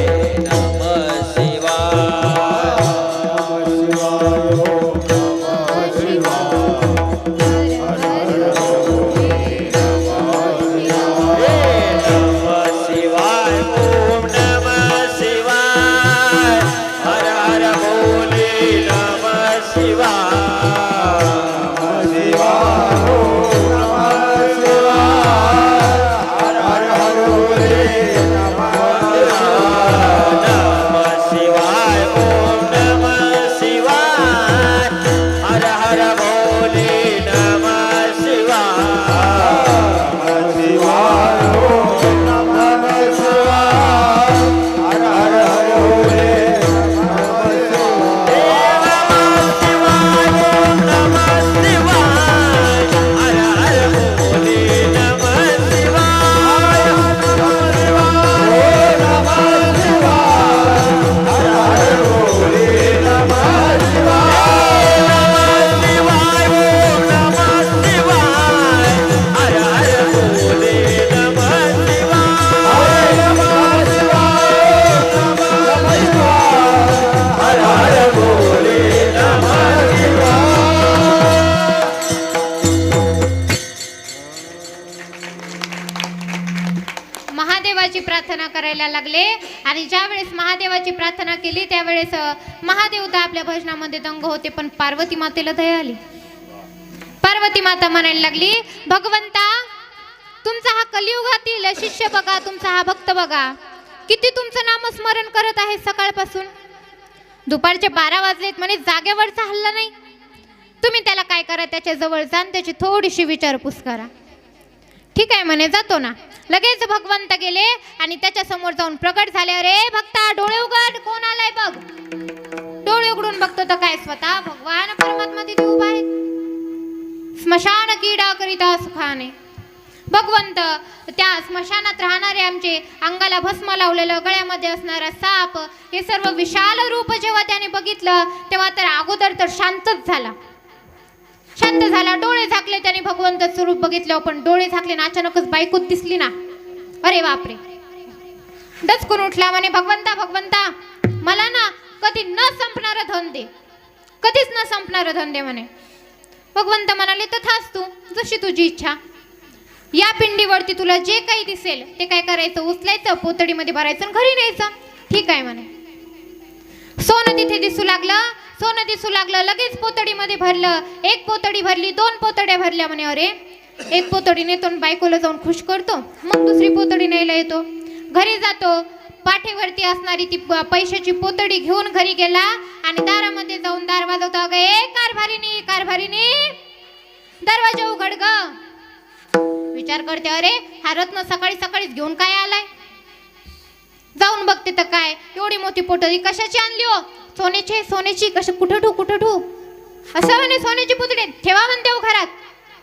महादेवाची प्रार्थना करायला लागले आणि ज्या वेळेस महादेवाची प्रार्थना केली त्यावेळेस महादेव तर आपल्या भजनामध्ये दंग होते, पण पार्वती मातेला दया आली. पार्वती माता म्हणायला लागली, भगवंता तुमचा हा कलियुगातील शिष्य बघा, तुमचा हा भक्त बघा, किती तुमचं नामस्मरण करत आहे सकाळपासून. दुपारचे 12 वाजलेत म्हणे, जागेवरचा हल्ला नाही. तुम्ही त्याला काय करा, त्याच्या जवळ जा आणि त्याची थोडीशी विचारपूस करा. ठीक आहे म्हणे, जातो ना. लगेच भगवंत गेले आणि त्याच्या समोर जाऊन प्रकट झाले. अरे भक्ता, डोळे उघड, कोण आलाय बघ. डोळे उघडून बघतो तर काय, स्वतः भगवान परमात्मा तिथे उभा आहेत. स्मशान किडा करिता सुखाने. भगवंत त्या स्मशानात राहणारे, आमचे अंगाला भस्म लावलेलं, गळ्यामध्ये असणारा साप, हे सर्व विशाल रूप जेव्हा त्याने बघितलं तेव्हा तर अगोदर तर शांतच झाला. शांत झाला, डोळे झाकले त्याने, भगवंत स्वरूप बघितलं. पण डोळे झाकले ना अचानकच बायकोच दिसली ना. अरे बापरे, डचकून उठला म्हणे, भगवंता भगवंता मला ना कधी न संपणारं धन दे, कधीच न संपणारं धन दे म्हणे. भगवंत म्हणाले, तथास्तु, जशी तुझी इच्छा. या पिंडीवरती तुला जे काही दिसेल ते काय करायचं, उचलायचं, पोतडीमध्ये भरायचं आणि घरी न्यायचं. ठीक आहे म्हणे. सोनं तिथे दिसू लागलं, सोनं दिसू लागलं, लगेच पोतडीमध्ये भरलं. एक पोतडी भरली, 2 पोतड्या भरल्या म्हणे. अरे एक पोतडी नेतो आणि बायकोला जाऊन खुश करतो, मग दुसरी पोतडी न्यायला येतो. घरी जातो, पाठीवरती असणारी ती पैशाची पोतडी घेऊन घरी गेला आणि दारामध्ये जाऊन दार वाजवतो. अगं ए कारभारीनी, कारभारीनी दरवाजा उघड ग. विचार करते, अरे हा रत्न सकाळी सकाळीच घेऊन काय आलाय. जाऊन बघते तर काय, एवढी मोठी पोतडी कशाची आणली हो. सोन्याची, सोन्याची. कशी, कुठं ठेवू, कुठं ठेवू. असं म्हणे, सोन्याची पुतळी ठेवा म्हणे देवघरात.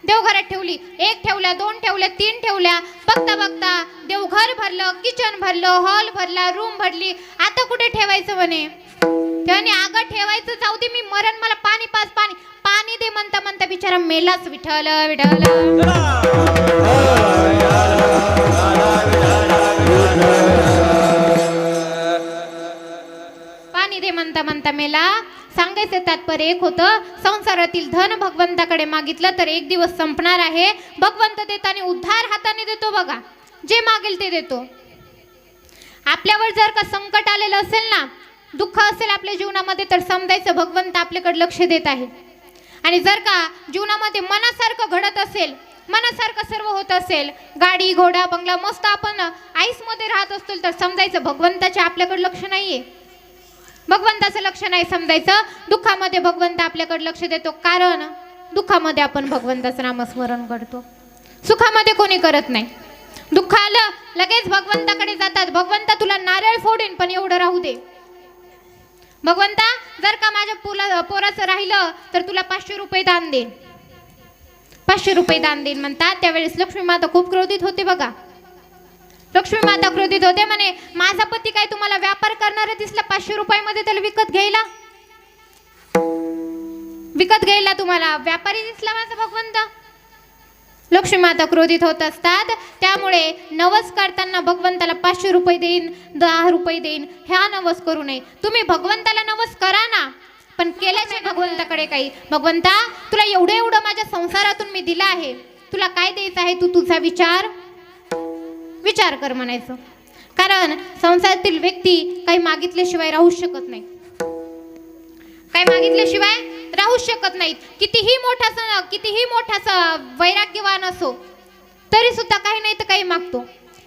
देवघरात ठेवली. 1 ठेवल्या, 2 ठेवल्या, 3 ठेवल्या. बघता बघता देवघर भरलं, किचन भरलं, हॉल भरला, रूम भरली. आता कुठे ठेवायचं म्हणे. त्याने अगं ठेवायचं जाऊ दे, मी मरण, मला पाणी पास, पाणी पाणी दे म्हणता म्हणता बिचारा मेलाच. विठ्ठल विठ्ठल. पाणी दे म्हणता म्हणता मेला. सांगायचं तात्पर्य एक होतं, संसारातील धन भगवंताकडे मागितलं तर एक दिवस संपणार आहे. भगवंत देताना उद्धार हाताने देतो बघा, जे मागेल ते देतो. आपल्यावर जर का संकट आलेलं असेल ना, दुःख असेल आपल्या जीवनामध्ये, तर समजायचं भगवंत आपल्याकडे लक्ष देत आहे. आणि जर का जीवनामध्ये मनासारखं घडत असेल, मनासारखं सर्व होत असेल, गाडी घोडा बंगला मस्त आपण आईसमध्ये राहत असतो, तर समजायचं भगवंताचे आपल्याकडे लक्ष नाहीये. भगवंताचं लक्ष नाही समजायचं. दुःखामध्ये भगवंत आपल्याकडे लक्ष देतो, कारण दुःखामध्ये आपण भगवंताचं नामस्मरण करतो. सुखामध्ये कोणी करत नाही. दुःख आलं लगेच भगवंताकडे जातात. भगवंता तुला नारळ फोडीन पण एवढं राहू दे. भगवंता जर का माझ्या पोराचं राहिलं तर तुला 500 रुपये दान देईन, 500 रुपये दान देईन म्हणतात. त्यावेळेस लक्ष्मी माता खूप क्रोधित होते बघा. लक्ष्मी माता क्रोधित होते, म्हणे माझा पती काय तुम्हाला व्यापार करणारा दिसला 500 रुपयामध्ये त्याला विकत घ्यायला? विकत घ्यायला तुम्हाला व्यापारी दिसला माझा भगवंत? लक्ष्मी माता क्रोधित होत असतात. त्यामुळे नवस करताना भगवंताला 500 रुपये देईन, 10 रुपये देईन, ह्या नवस करू नये. तुम्ही भगवंताला नवस करा ना, पण केल्याच नाही भगवंताकडे काही. भगवंता तुला एवढं एवढं माझ्या संसारातून मी दिलं आहे, तुला काय द्यायचं आहे, तू तुझा विचार कर म्हणायचं. कारण संसारातील व्यक्ती काही मागितल्याशिवाय राहू शकत नाही. काही मागितल्याशिवाय राहू शकत नाहीत. कितीही मोठा वैराग्यवान असो तरी सुद्धा काही नाही तर काही मागतो.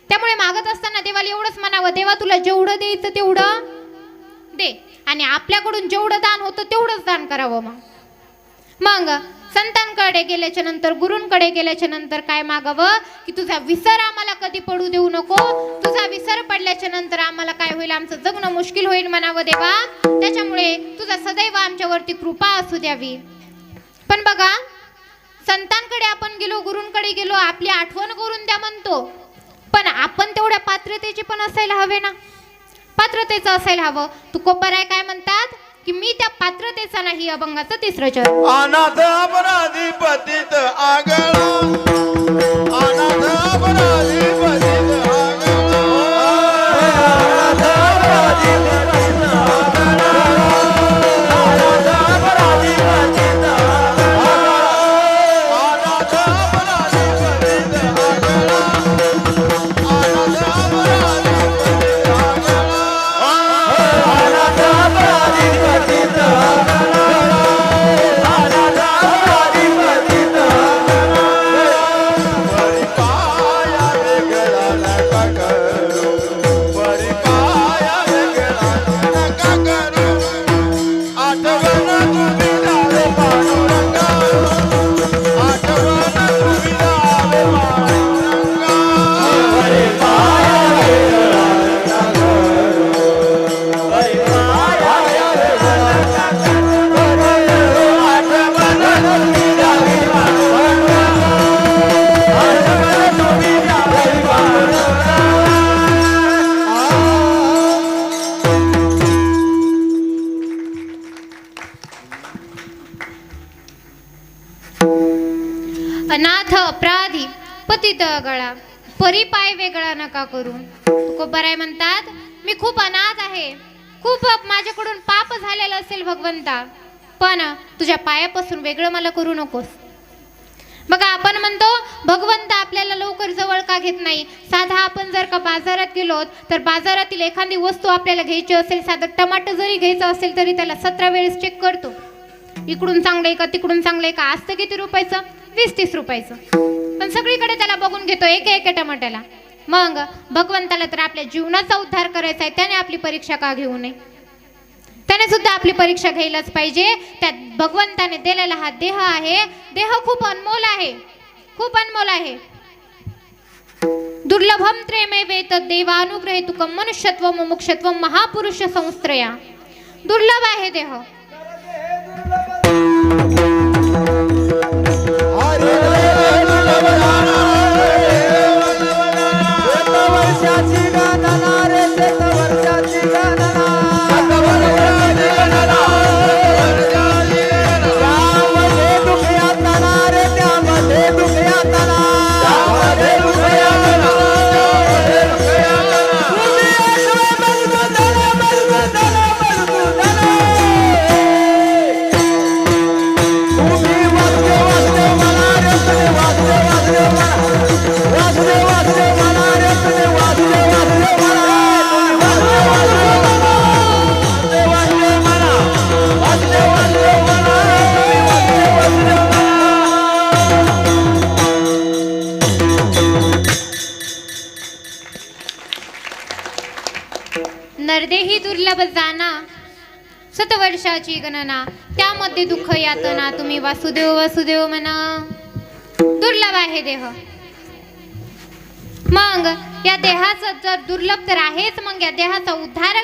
त्यामुळे मागत असताना देवाला एवढंच म्हणावं, देवा तुला जेवढं द्यायचं तेवढं दे, आणि आपल्याकडून जेवढं दान होतं तेवढंच दान करावं. मग संतांकडे गेल्याच्या नंतर, गुरूंकडे गेल्याच्या नंतर काय मागावं की तुझा विसर आम्हाला कधी पडू देऊ नको. तुझा विसर पडल्याच्या नंतर आम्हाला काय होईल, आमचं जगणं मुश्किल होईल म्हणावं देवा. त्याच्यामुळे तुझा सदैव आमच्यावरती कृपा असू द्यावी. पण बघा, संतांकडे आपण गेलो, गुरूंकडे गेलो, आपली आठवण करून द्या म्हणतो, पण आपण तेवढ्या पात्रतेची पण असायला हवे ना. पात्रतेचं असायला हवं. तुकोबाराय काय म्हणतात की मी त्या पात्रतेचा नाही. अभंगाचं 3रं चरण. अनाथ अपराधी पतित आगळा, अनाथ अपराधी पतित आगळा, अनाथ अपराधी पतित आगळा, अनाथ अपराधी पतित आगळा, अनाथ अपराधी पतित आगळा, अनाथ गळा, परी पाय वेगळा नका करू. तुकोबाराय म्हणतात, मी खूप अनाथ आहे, खूप माझ्याकडून पाप झालेलं असेल भगवंता, पण तुझ्या पायापासून वेगळं मला करू नकोस. बघा, आपण म्हणतो भगवंत आपल्याला लवकर जवळ का घेत नाही. साधा आपण जर का बाजारात गेलो तर बाजारातील एखादी वस्तू आपल्याला घ्यायची असेल, साधं टमाटर जरी घ्यायचं असेल तरी त्याला 17 वेळेस चेक करतो. इकडून चांगलं आहे का, तिकडून चांगलं आहे का. असतं किती रुपयाचं? 20-30 रुपयाचं. पण सगळीकडे त्याला बघून घेतो एका टमाट्याला. मग भगवंताला तर आपल्या जीवनाचा उद्धार करायचा आहे, त्याने आपली परीक्षा का घेऊ नये? त्याने सुद्धा आपली परीक्षा घ्यायलाच पाहिजे. त्यात भगवंताने दिलेला हा देह आहे, देह खूप अनमोल आहे, खूप अनमोल आहे. दुर्लभम त्रेमेवेत देवानुग्रहेतुकम मनुष्यत्व मुमुक्षत्व महापुरुष संस्त्रया. दुर्लभ आहे देह. वर्षाची गणना रे, वर्षाची गणना. त्यामध्ये दुःख यातना रे, त्यामध्ये दुःख यातना. नरदेही दुर्लभ जाना, 7 वर्षाची गणना. त्यामध्ये दुःख यातना, तुम्ही वासुदेव वासुदेव म्हणा. दुर्लभ आहे देह. मग या देहाचं जर दुर्लभ तर आहेच, मग या देहाचा उद्धार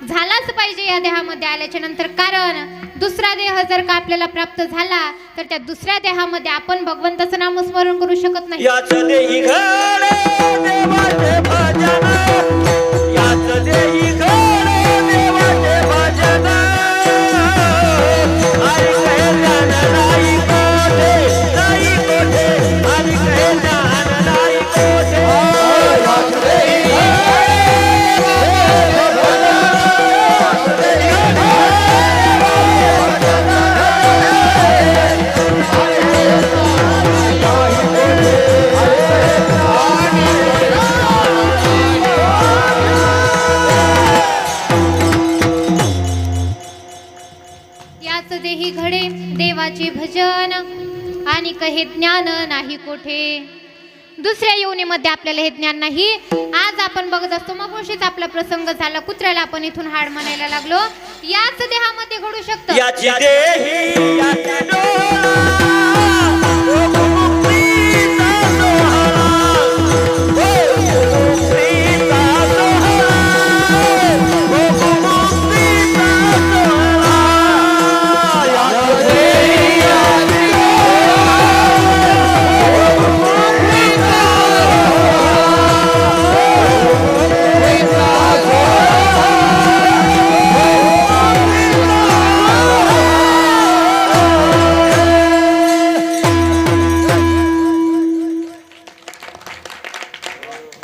झालाच पाहिजे या देहामध्ये आल्याच्या नंतर. कारण दुसरा देह जर का आपल्याला प्राप्त झाला तर त्या दुसऱ्या देहामध्ये आपण भगवंताचं नामस्मरण करू शकत नाही. याच देही घडे देवाचे भजन, याच देही घडे देवाचे भजन. हरी कहे ज्ञान नाही कोठे, नाही कोठे. हरी कहे ज्ञान नाही कोठे. याच देही देही घडे देवाचे भजन आणि कहे ज्ञान नाही कोठे. दुसऱ्या योनीमध्ये आपल्याला हे ज्ञान नाही. आज आपण बघत असतो, मग गोष्टीचा आपला प्रसंग झाला, कुत्र्याला आपण इथून हाड म्हणायला लागलो. याच देहामध्ये घडू शकतं. याची देही याची डोळा, ओ मुक्तीचा सोहळा, ओ मुक्तीचा सोहळा, ओ मुक्तीचा सोहळा. याची देही याची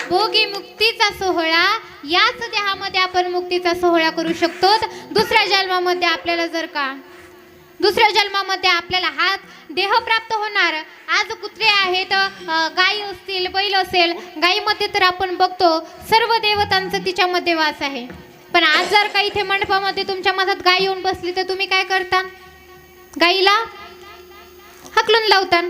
भोगी मुक्तीचा सोहळा. याच देहामध्ये आपण मुक्तीचा सोहळा करू शकतो. दुसऱ्या जन्मामध्ये आपल्याला जर का दुसऱ्या जन्मामध्ये आपल्याला हा देह प्राप्त होणार. आज कुत्रे आहेत, गायी असतील, बैल असेल. गायीमध्ये तर आपण बघतो सर्व देवतांचं तिच्यामध्ये वास आहे. पण आज जर का इथे मंडपामध्ये तुमच्या मधात गाय येऊन बसली तर तुम्ही काय करता? गायीला हकलून लावता,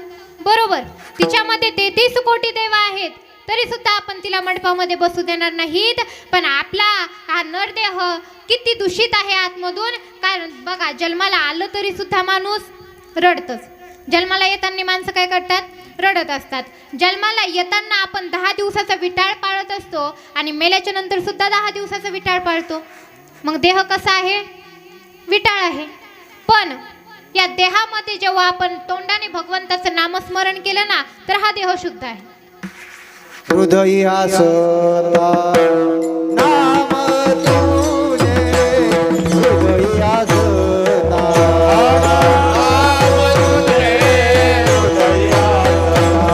बरोबर. तिच्यामध्ये 33 कोटी देव आहेत, तरी सुद्धा आपण तिला मंडपामध्ये बसू देणार नाहीत. पण आपला हा नरदेह किती दूषित आहे आतमधून. कारण बघा, जन्माला आलं तरी सुद्धा माणूस रडतच. जन्माला येताना माणसं काय करतात? रडत असतात. जन्माला येताना आपण 10 दिवसाचा विटाळ पाळत असतो आणि मेल्याच्या नंतर सुद्धा 10 दिवसाचा विटाळ पाळतो. मग देह कसा आहे? विटाळ आहे. पण या देहामध्ये जेव्हा आपण तोंडाने भगवंताचं नामस्मरण केलं ना, तर हा देह शुद्ध आहे. हृदयी आसता नाम तुझे, हृदयी आसता नाम तुझे, हृदयी आसता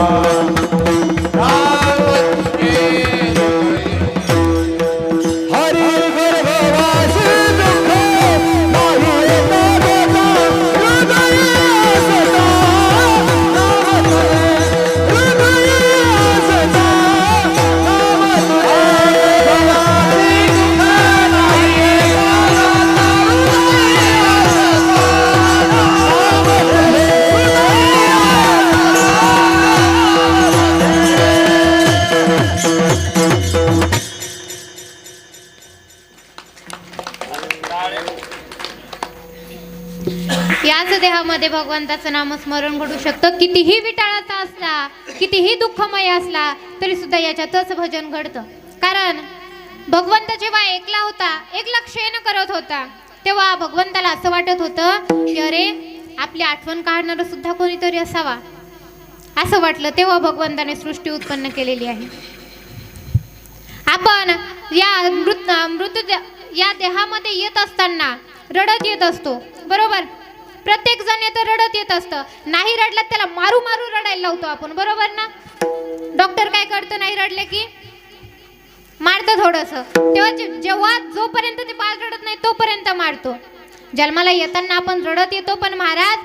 देहामध्ये भगवंताचं नामस्मरण घडू शकतं. कितीही विटाळाचा असला, कितीही दुःखमय असला तरी सुद्धा याच्यातच भजन घडतं. कारण भगवंत जेव्हा एकला होता, एकला क्षयन करत होता, तेव्हा भगवंताला असं वाटत होतं की अरे आपली आठवण काढणारं सुद्धा कोणीतरी असावा, असं वाटलं. तेव्हा भगवंताने सृष्टी उत्पन्न केलेली आहे. आपण या देहामध्ये येत असताना रडत येत असतो, बरोबर. प्रत्येक जण येतं, रडत येत असतं. नाही रडलं त्याला मारू मारू रडायला लावतो आपण, बरोबर ना. डॉक्टर काय करतो, नाही रडले की मारतं थोडंसं. जेव्हा जोपर्यंत ते बाळ रडत नाही तोपर्यंत मारतो. जन्माला येताना आपण रडत येतो, पण महाराज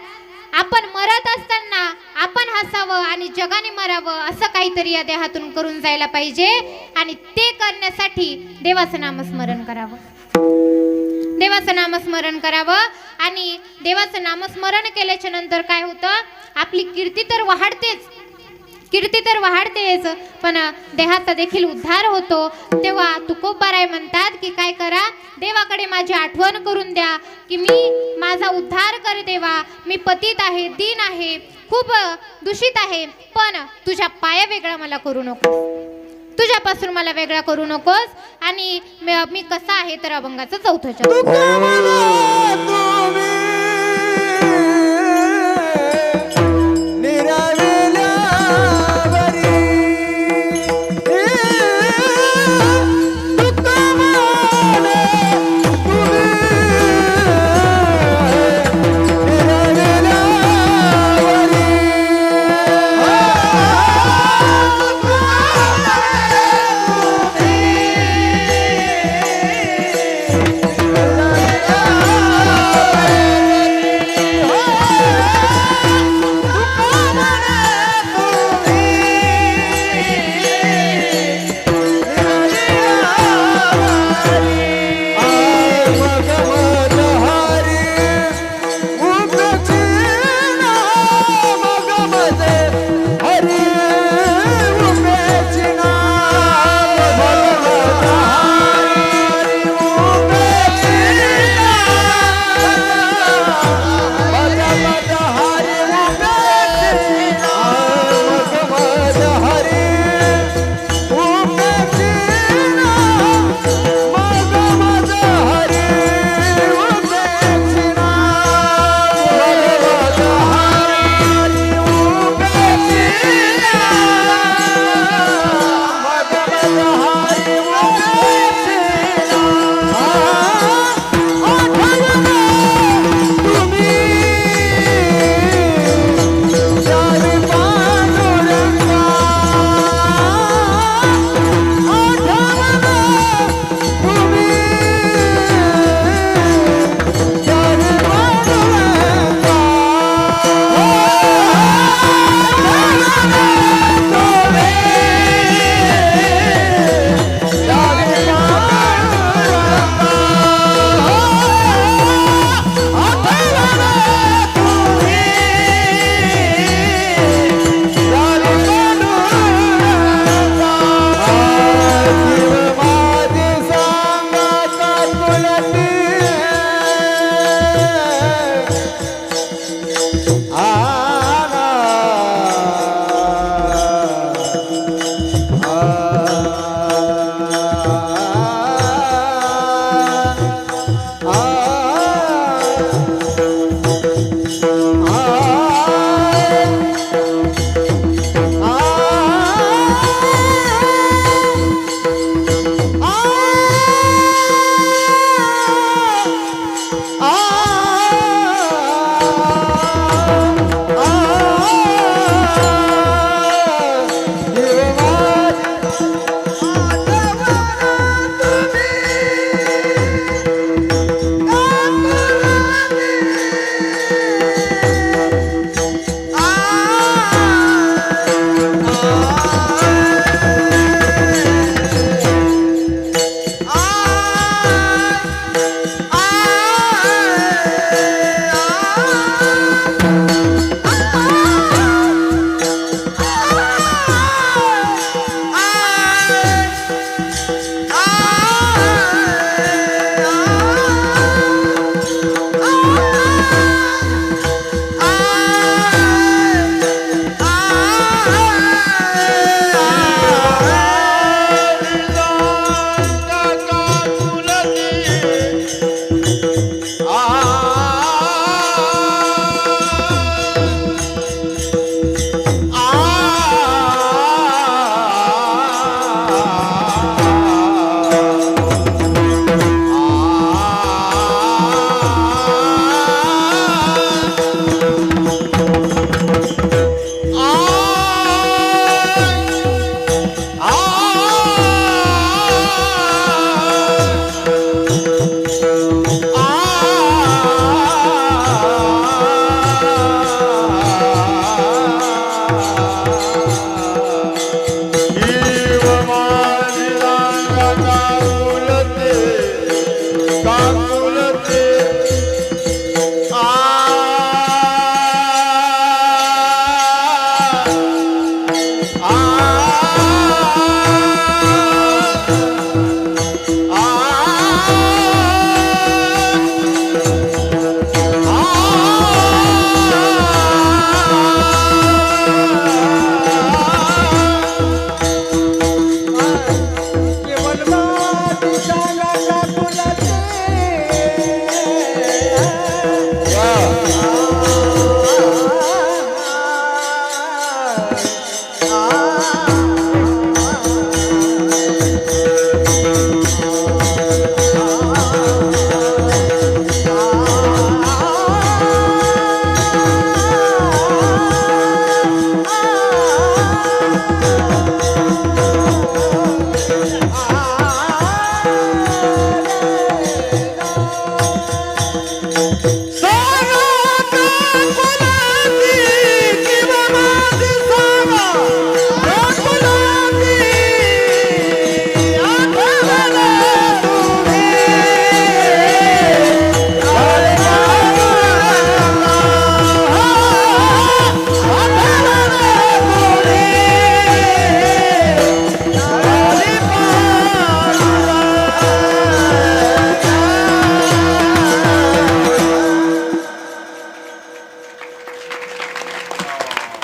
आपण मरत असताना आपण हसावं आणि जगाने मरावं असं काहीतरी या देहातून करून जायला पाहिजे. आणि ते करण्यासाठी देवाचं नामस्मरण करावं, देवाचं नामस्मरण करावं. आणि देवाचं नामस्मरण केल्याच्या नंतर काय होतं, आपली कीर्ती तर वाढतेच, कीर्ती तर वाढतेच, पण देहाचा देखील उद्धार होतो. तेव्हा तुकोबाराय म्हणतात की काय करा, देवाकडे माझी आठवण करून द्या की मी माझा उद्धार कर देवा, मी पतित आहे, दीन आहे, खूप दूषित आहे, पण तुझ्या पाया वेगळा मला करू नकोस, तुझ्यापासून मला वेगळा करू नकोस. आणि मी कसा आहे तर अभंगाचं चौथं वाकुळते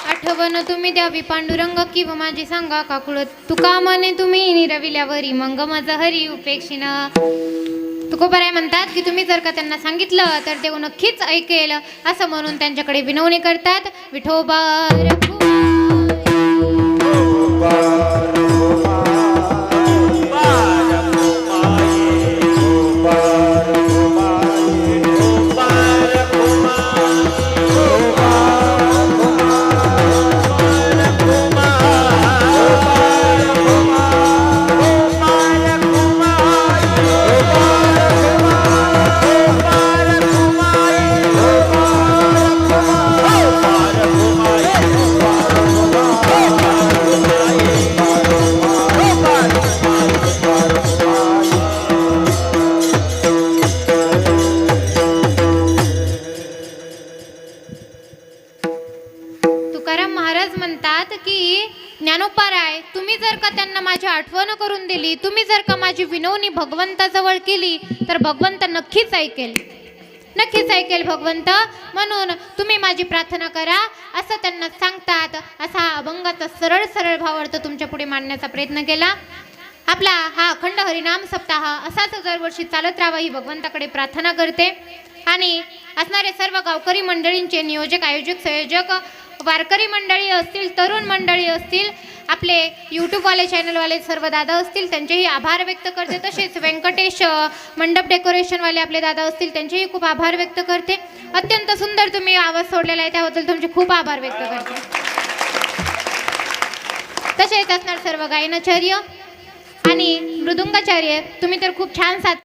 आठवण तुम्ही द्यावी पांडुरंग किंवा माझी सांगा काकुळ तुका म्हणे तुम्ही निरविल्यावरी मंग माझ हरी उपेक्षिन. तुकोबराय म्हणतात की तुम्ही जर का त्यांना सांगितलं तर ते नक्कीच ऐकेल असं म्हणून त्यांच्याकडे विनवणी करतात. विठोबा तुकाराम महाराज म्हणतात की ज्ञानोपाराय तुम्ही जर का त्यांना माझी आठवण करून दिली, तुम्ही जर का माझी विनवणी भगवंताजवळ केली तर भगवंत नक्कीच ऐकेल, नक्कीच ऐकेल भगवंत. म्हणून तुम्ही माझी प्रार्थना करा असं त्यांना सांगतात. असा हा अभंगाचा सरळ सरळ भावार्थ तुमच्या पुढे मांडण्याचा प्रयत्न केला. आपला हा अखंड हरिनाम सप्ताह असाच दरवर्षी चालत राहावा ही भगवंताकडे प्रार्थना करते. आणि असणारे सर्व गावकरी मंडळींचे नियोजक आयोजक संयोजक वारकरी मंडळी असतील, तरुण मंडळी असतील, आपले यूट्यूबवाले चॅनलवाले सर्व दादा असतील त्यांचेही आभार व्यक्त करते. तसेच व्यंकटेश मंडप डेकोरेशनवाले आपले दादा असतील त्यांचेही खूप आभार व्यक्त करते. अत्यंत सुंदर तुम्ही आवाज सोडलेला आहे त्याबद्दल तुमचे खूप आभार व्यक्त करते. तसेच असणार सर्व गायनाचार्य आणि मृदुंगाचार्य तुम्ही तर खूप छान साथ